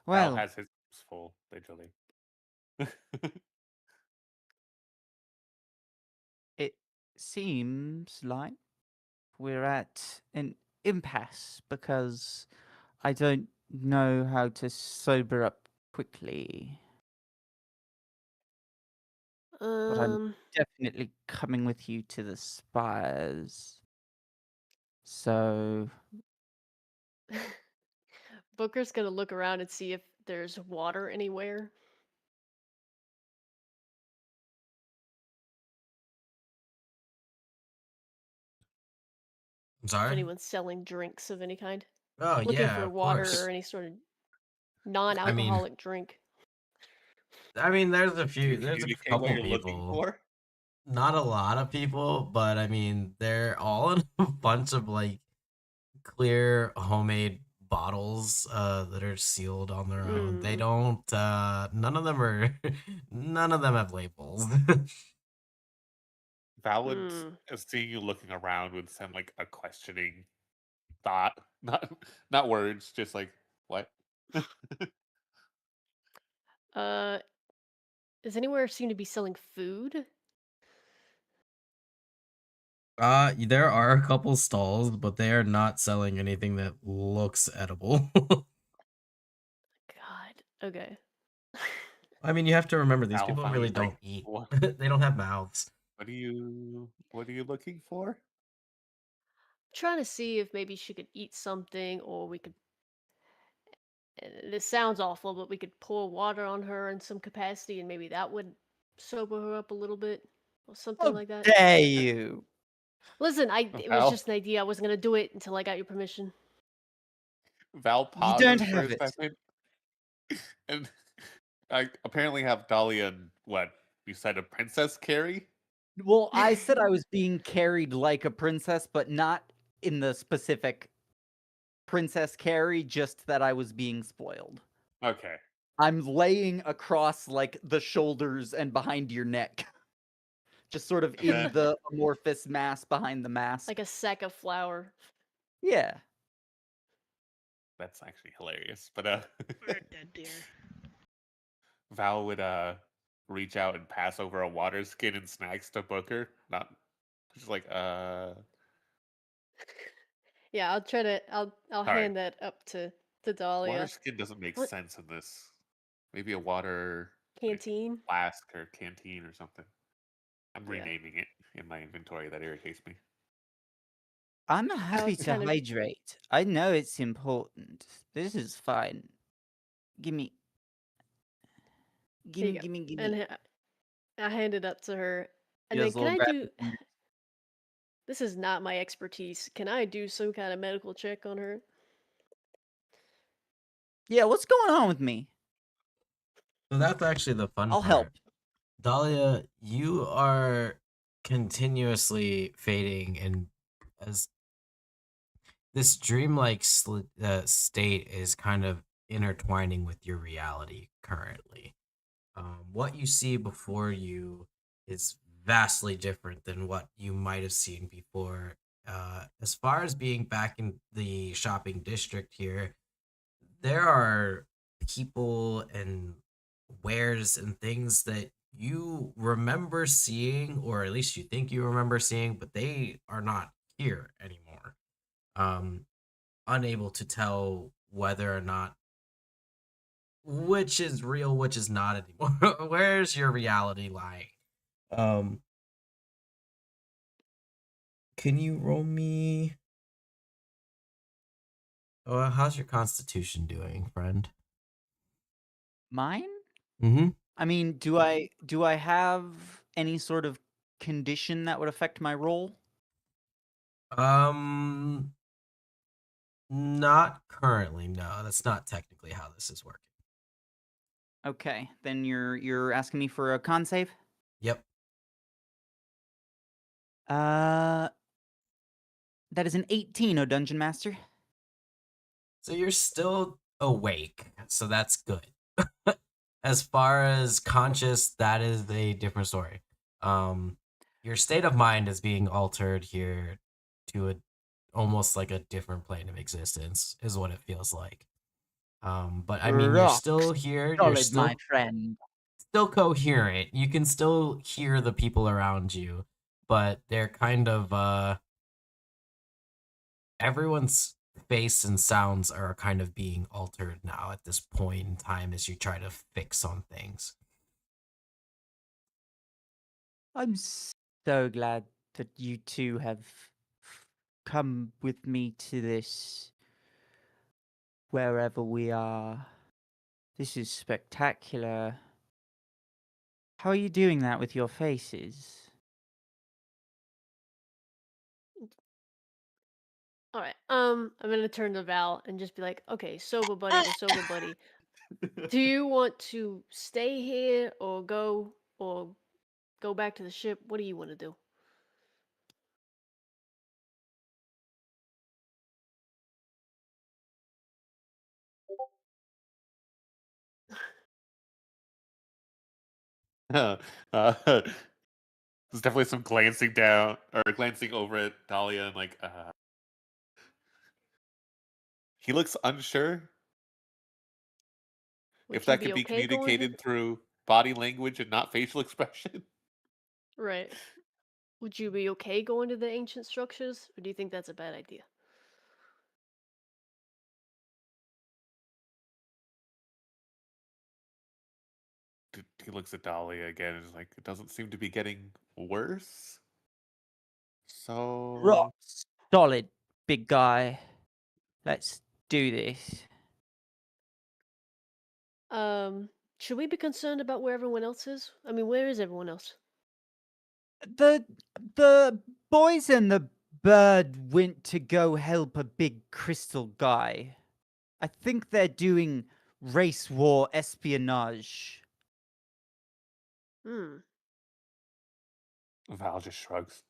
Val Well, has his cups full, literally. it seems like we're at an impasse because I don't know how to sober up quickly. But I'm definitely coming with you to the spires. So, Booker's gonna look around and see if there's water anywhere. I'm If sorry? anyone's selling drinks of any kind. Oh, Looking yeah, for of water course. or any sort of non-alcoholic drink. I mean, there's Do you there's a communicate couple what you're looking people. for? Not a lot of people, but I mean, they're all in a bunch of like clear homemade bottles that are sealed on their own. They don't none of them are none of them have labels. Val would, seeing you looking around, would send like a questioning thought, not words, just like what? Does anywhere seem to be selling food? There are a couple stalls, but they are not selling anything that looks edible. God. Okay. I mean, you have to remember these Val people finally really is like, don't eat. "What They don't have mouths. are you looking for?" Trying to see if maybe she could eat something, or we could. This sounds awful, but we could pour water on her in some capacity, and maybe that would sober her up a little bit, or something like that. dare you? Listen, it was Val, just an idea. I wasn't gonna do it until I got your permission. Val You don't pauses for have a it. second, and I apparently have Dahlia and what you said, a princess carry. Well, I said I was being carried like a princess, but not in the specific princess carry, just that I was being spoiled. Okay. I'm laying across like the shoulders and behind your neck. Just sort of in then- the amorphous mass behind the mask. Like a sack of flour. Yeah. That's actually hilarious. But We're a dead deer. Val would reach out and pass over a water skin and snacks to Booker. Not just like Yeah, I'll try to. I'll Sorry. hand that up to Dahlia. water skin doesn't make What? sense in this. Maybe a water Canteen. flask or canteen or something. I'm Yeah. renaming it in my inventory. That irritates me. I'm happy to kind of- hydrate. I know it's important. This is fine. Gimme. Here you Gimme, go. gimme. And I hand it up to her. And Just then can little I grab do? This is not my expertise. Can I do some kind of medical check on her? Yeah, what's going on with me? So that's actually the fun I'll part. help. Dahlia, you are continuously fading, and as this dreamlike state is kind of intertwining with your reality currently. What you see before you is vastly different than what you might have seen before. As far as being back in the shopping district here, there are people and wares and things that you remember seeing, or at least you think you remember seeing, but they are not here anymore. Unable to tell whether or not which is real, which is not anymore. Where's your reality lying? Can you roll me? Oh, how's your constitution doing, friend? Mine? Mm-hmm. I mean, do I have any sort of condition that would affect my roll? Not currently. No, that's not technically how this is working. Okay, then you're asking me for a con save? Yep. That is an 18, O Dungeon Master. So you're still awake, so that's good. As far as conscious, that is a different story. Your state of mind is being altered here to a almost like a different plane of existence, is what it feels like. But I mean, you're Rock still here. You're solid, my still friend. coherent. You can still hear the people around you, but they're kind of everyone's face and sounds are kind of being altered now at this point in time as you try to fix on things. I'm so glad that you two have come with me to this, wherever we are. This is spectacular. How are you doing that with your faces? All right. I'm gonna turn to Val and just be like, okay, sober buddy to sober buddy. Do you want to stay here or go back to the ship? What do you want to do? There's definitely some glancing down or glancing over at Dahlia and like, he looks unsure. Would If you that be could be okay going here? communicated through body language and not facial expression. Right. Would you be okay going to the ancient structures, or do you think that's a bad idea? He looks at Dahlia again and is like, it doesn't seem to be getting worse. Rock So solid, big guy. Let's do this. Should we be concerned about where everyone else is? I mean, where is everyone else? The boys and the bird went to go help a big crystal guy. I think they're doing race war espionage. Hmm. Val just shrugs.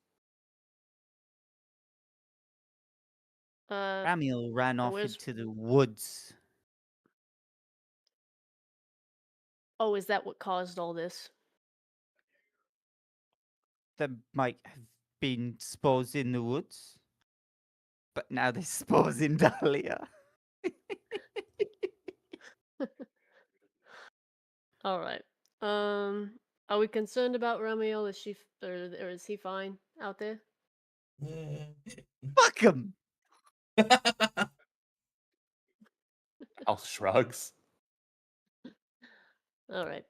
Ramiel ran off where's- into the woods. Oh, is that what caused all this? There might have been spores in the woods, but now there's spores in Dahlia. All right. Are we concerned about Romeo? Is she or is he fine out there? Fuck him! Val shrugs. All right.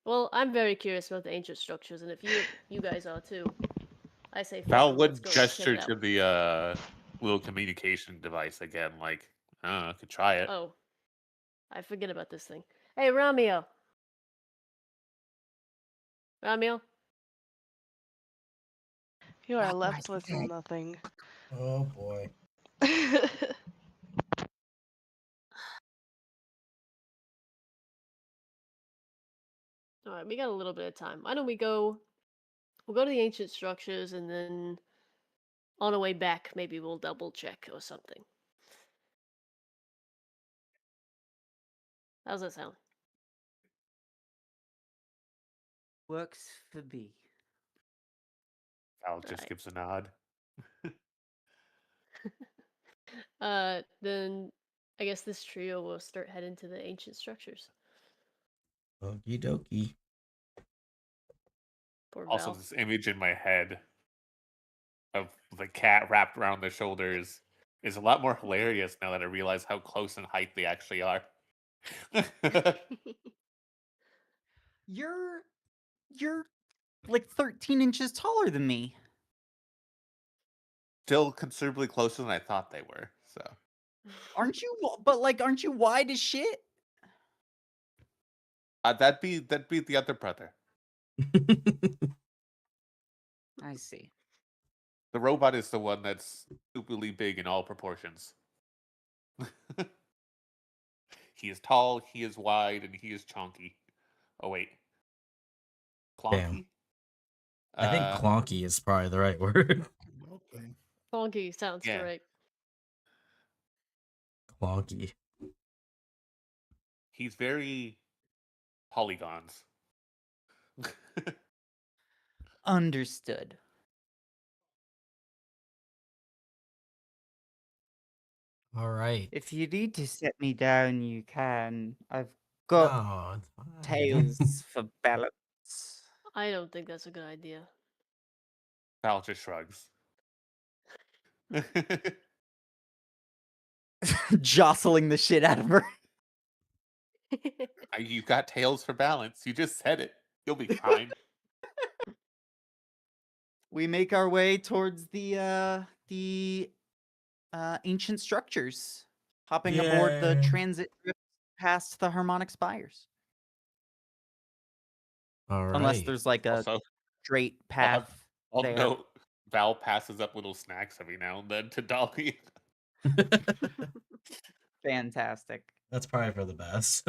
Well, I'm very curious about the ancient structures, and if you guys are too, I say fuck Val 'em, let's would go check gesture it out. to the little communication device again, like, I don't know, I could try it. Oh, I forget about this thing. Hey, Romeo. Romeo. You are Fuck left my with head. nothing. Oh boy. All right, we got a little bit of time. Why don't we go? We'll go to the ancient structures, and then on the way back, maybe we'll double check or something. How's that sound? Works for me. Val just Right. gives a nod. Then I guess this trio will start heading to the ancient structures. Okie dokie. Poor Also, Val. this image in my head of the cat wrapped around their shoulders is a lot more hilarious now that I realize how close in height they actually are. You're like 13 inches taller than me. Still considerably closer than I thought they were. So Aren't you? But like, aren't you wide as shit? that'd be the other brother. I see. The robot is the one that's stupidly big in all proportions. He is tall, he is wide, and he is chonky. Oh wait, Damn. clonky. I think clonky is probably the right word. Okay. Funky sounds Yeah. correct. Clonky. He's very polygons. Understood. All right. If you need to set me down, you can. I've got No, it's fine. tails for balance. I don't think that's a good idea. Val just shrugs. Jostling the shit out of her. You got tails for balance. You just said it. You'll be fine. We make our way towards the ancient structures, hopping aboard the Yay. transit trip past the harmonic spires. All right. Unless there's like a Also, straight I'll have- path I'll there. note Val passes up little snacks every now and then to Dolly. Fantastic. That's probably for the best.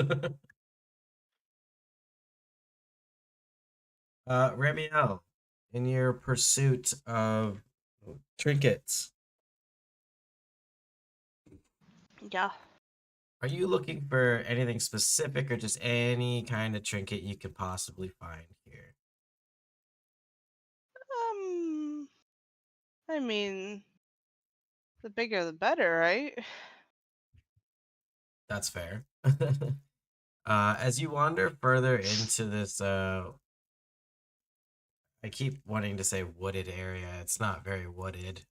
Ramiel, in your pursuit of trinkets, Yeah. are you looking for anything specific or just any kind of trinket you could possibly find here? I mean, the bigger the better, right? That's fair. As you wander further into this, I keep wanting to say wooded area. It's not very wooded.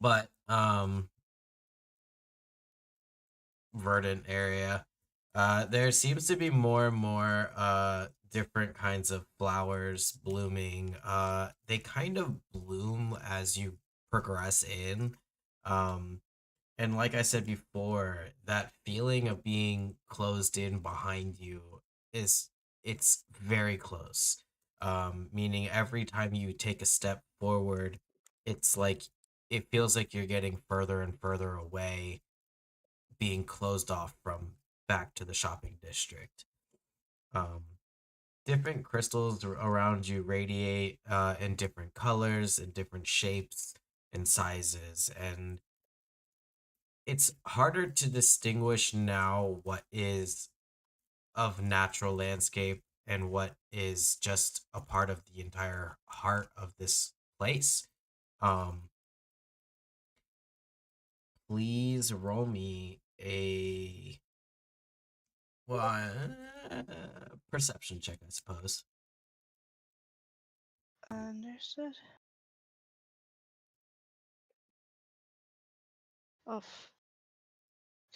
But verdant area. There seems to be more and more different kinds of flowers blooming. They kind of bloom as you progress in. And like I said before, that feeling of being closed in behind you it's very close. Meaning every time you take a step forward, it's like it feels like you're getting further and further away, being closed off from back to the shopping district. Um, Different crystals around you radiate in different colors and different shapes and sizes, and it's harder to distinguish now what is of natural landscape and what is just a part of the entire heart of this place. Um, Please roll me a perception check, I suppose. Understood. Oh.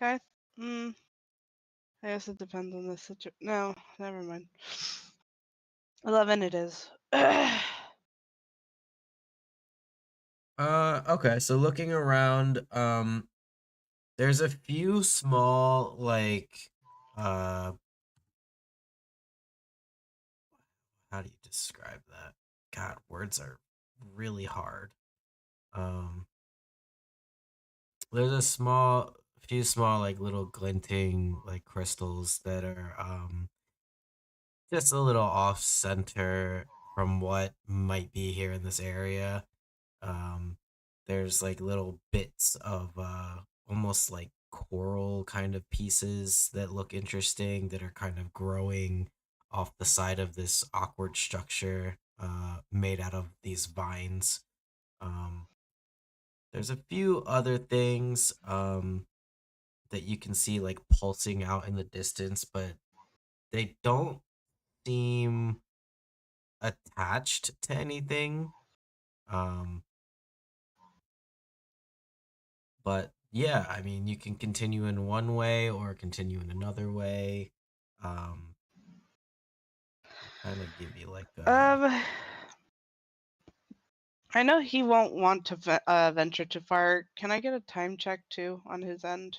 Okay. I guess it depends on the situation. No, never mind. 11 it is. Okay, so looking around, there's a few small, like, how do you describe that? God, words are really hard. There's few small, like, little glinting, like, crystals that are, just a little off center from what might be here in this area. There's like little bits of almost like coral kind of pieces that look interesting that are kind of growing off the side of this awkward structure made out of these vines. There's a few other things that you can see like pulsing out in the distance, but they don't seem attached to anything. But yeah, I mean, you can continue in one way or continue in another way. Kind of give you like I know he won't want to venture too far. Can I get a time check too on his end?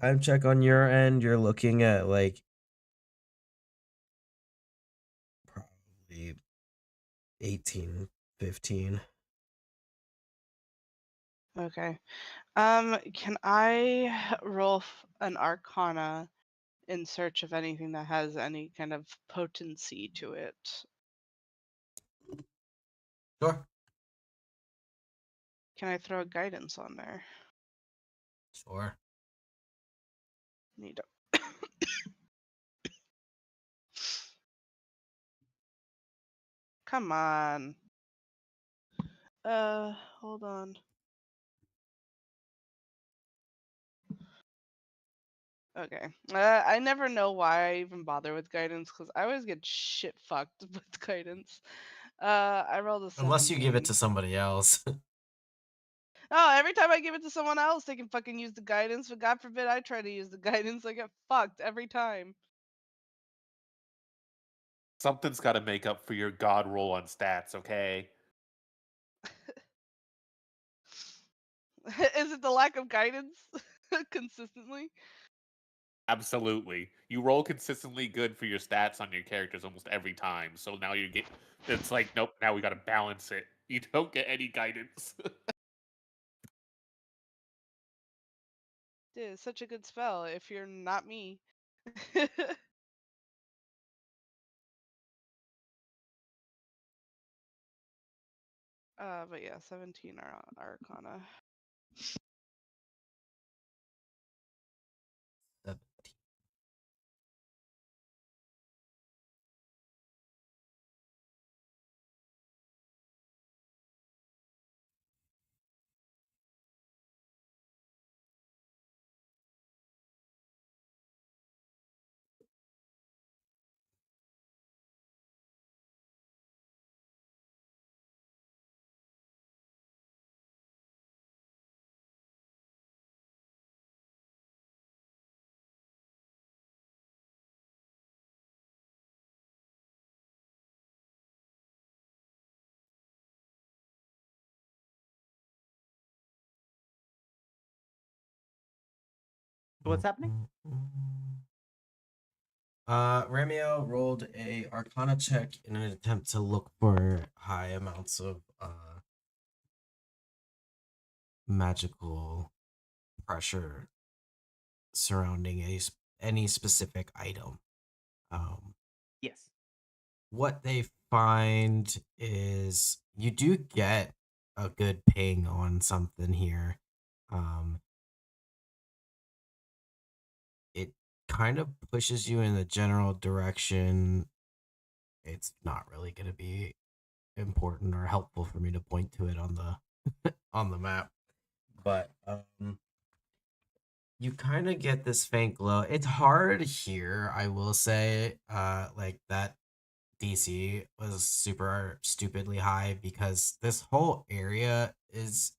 Time check on your end, you're looking at like probably 18, 15. Okay. Can I roll an Arcana in search of anything that has any kind of potency to it? Sure. Can I throw a guidance on there? Sure. Need Come on. Hold on. Okay. I never know why I even bother with guidance because I always get shit fucked with guidance. I rolled a 17. Unless you give it to somebody else. Oh, every time I give it to someone else, they can fucking use the guidance. But God forbid I try to use the guidance, I get fucked every time. Something's got to make up for your god roll on stats, okay? Is it the lack of guidance consistently? Absolutely. You roll consistently good for your stats on your characters almost every time. So now you get it's like, nope, now we got to balance it. You don't get any guidance. Dude, it's such a good spell if you're not me. But yeah, 17 are Arcana. 17. What's happening? Ramio rolled a Arcana check in an attempt to look for high amounts of magical pressure surrounding any specific item. Yes. What they find is you do get a good ping on something here. It kind of pushes you in the general direction. It's not really going to be important or helpful for me to point to it on the on the map, but you kind of get this faint glow. It's hard here, I will say. Like that DC was super stupidly high because this whole area is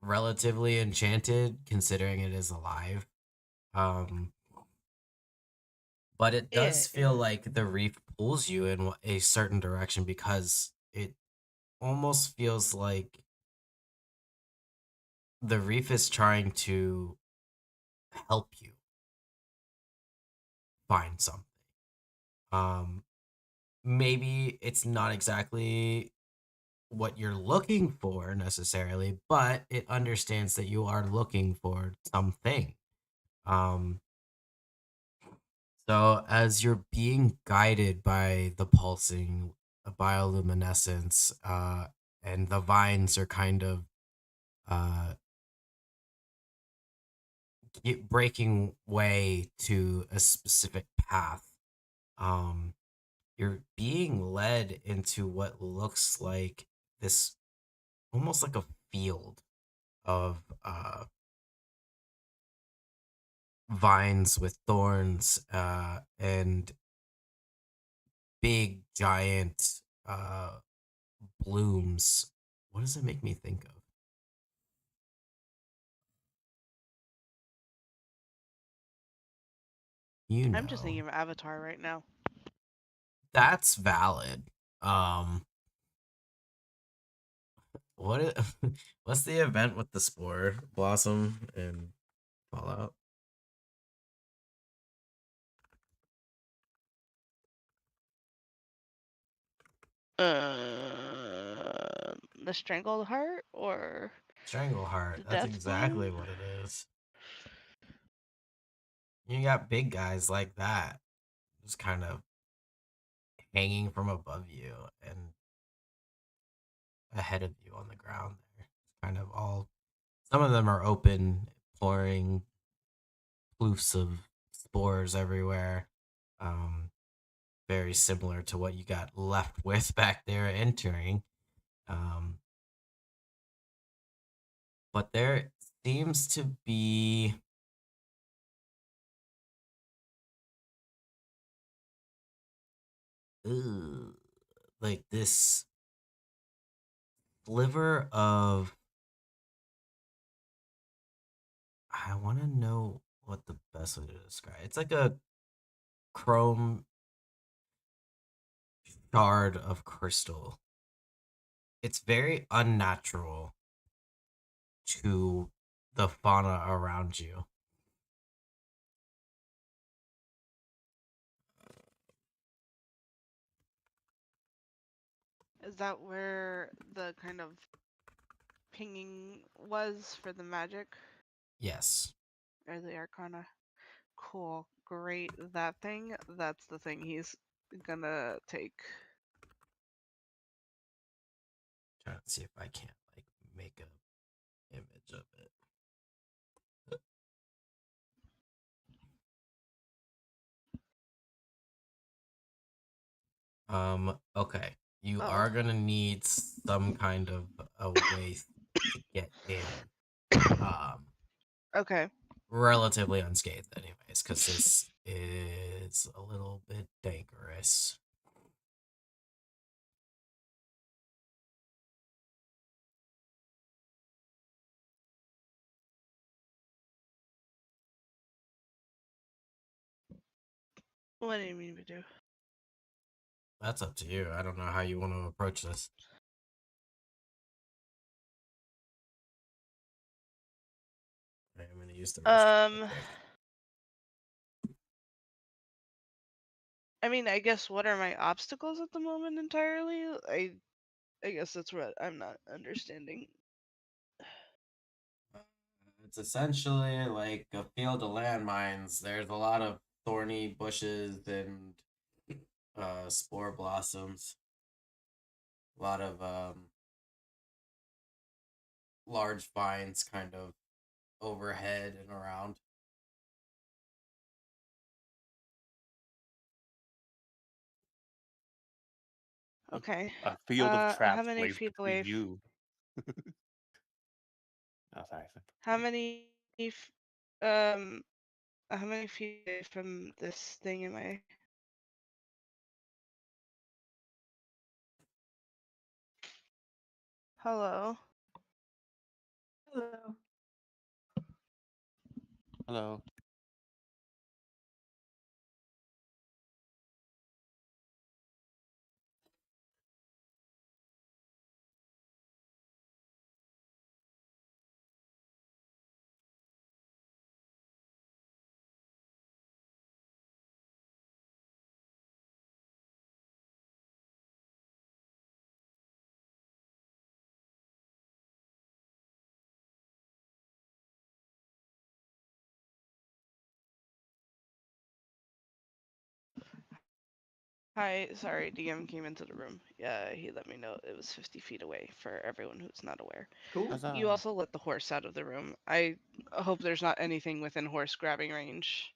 relatively enchanted considering it is alive. But it does feel like the reef pulls you in a certain direction because it almost feels like the reef is trying to help you find something. Maybe it's not exactly what you're looking for necessarily, but it understands that you are looking for something. So as you're being guided by the pulsing bioluminescence, and the vines are kind of breaking way to a specific path, you're being led into what looks like this, almost like a field of vines with thorns, and big giant blooms. What does it make me think of? You know. I'm just thinking of Avatar right now. That's valid. What's the event with the spore blossom and Fallout? The Strangled Heart or Strangleheart. the That's Death exactly Bloom? what it is. You got big guys like that, just kind of hanging from above you and ahead of you on the ground there. Kind of all. Some of them are open, pouring ploofs of spores everywhere. Very similar to what you got left with back there entering. But there seems to be like this sliver of, I want to know what the best way to describe it. It's like a chrome shard of crystal. It's very unnatural to the fauna around you. Is that where the kind of pinging was for the magic Yes. or the arcana? Cool. Great. That's the thing he's gonna take. Trying to see if I can't like make a image of it. Okay. You Oh. are gonna need some kind of a way to get in. Okay. Relatively unscathed anyways, because this is a little bit dangerous. What do you mean we do? That's up to you. I don't know how you want to approach this. I'm gonna use the restroom real quick. I mean, I guess what are my obstacles at the moment entirely? I guess that's what I'm not understanding. It's essentially like a field of landmines. There's a lot of thorny bushes and spore blossoms. A lot of large vines kind of overhead and around. Okay. A field of How traps many lays feet between away? you. Oh, sorry. How many? How many feet away from this thing am I? Hello. Hello. Hello. Hi, sorry, DM came into the room. Yeah, he let me know it was 50 feet away for everyone who's not aware. Cool. You also let the horse out of the room. I hope there's not anything within horse grabbing range.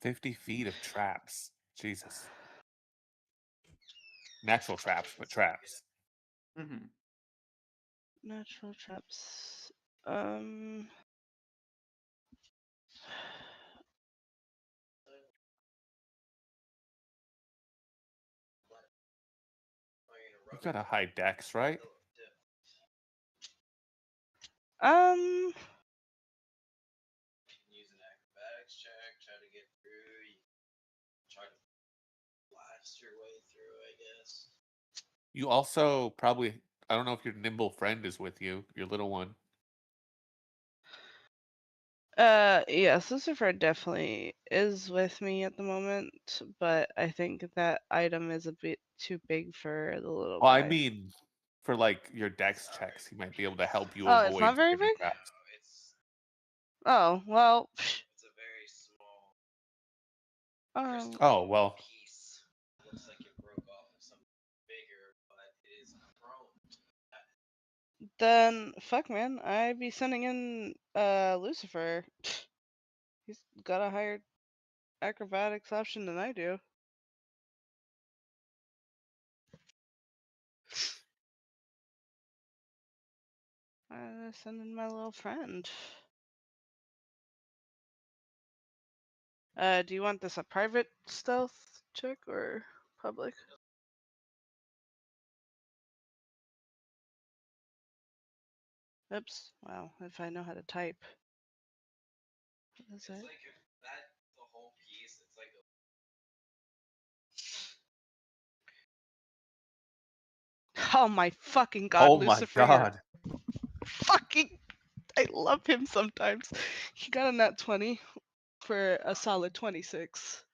50 feet of traps. Jesus. Natural traps, but traps. Mm-hmm. Natural traps. You got a high dex, right? Use an acrobatics check, try to get through. You try to blast your way through, I guess. You also probably, I don't know if your nimble friend is with you, your little one. Yes, Lucifer definitely is with me at the moment, but I think that item is a bit too big for the little Well, guy. I mean, for like your dex checks, he might be able to help you Oh, it's avoid not very scary big? traps. Oh, well, It's a very small Oh, well, piece. Looks like it broke off of something bigger, but it is prone to that. then fuck man, I'd be sending in Lucifer. He's got a higher acrobatics option than I do. Send in my little friend. Do you want this a private stealth check or public? Oops. Wow, if I know how to type. What is It's it? like if that the whole piece, it's like a Oh my fucking god, oh my Lucifer, you're god. fucking. I love him sometimes. He got a nat 20 for a solid 26.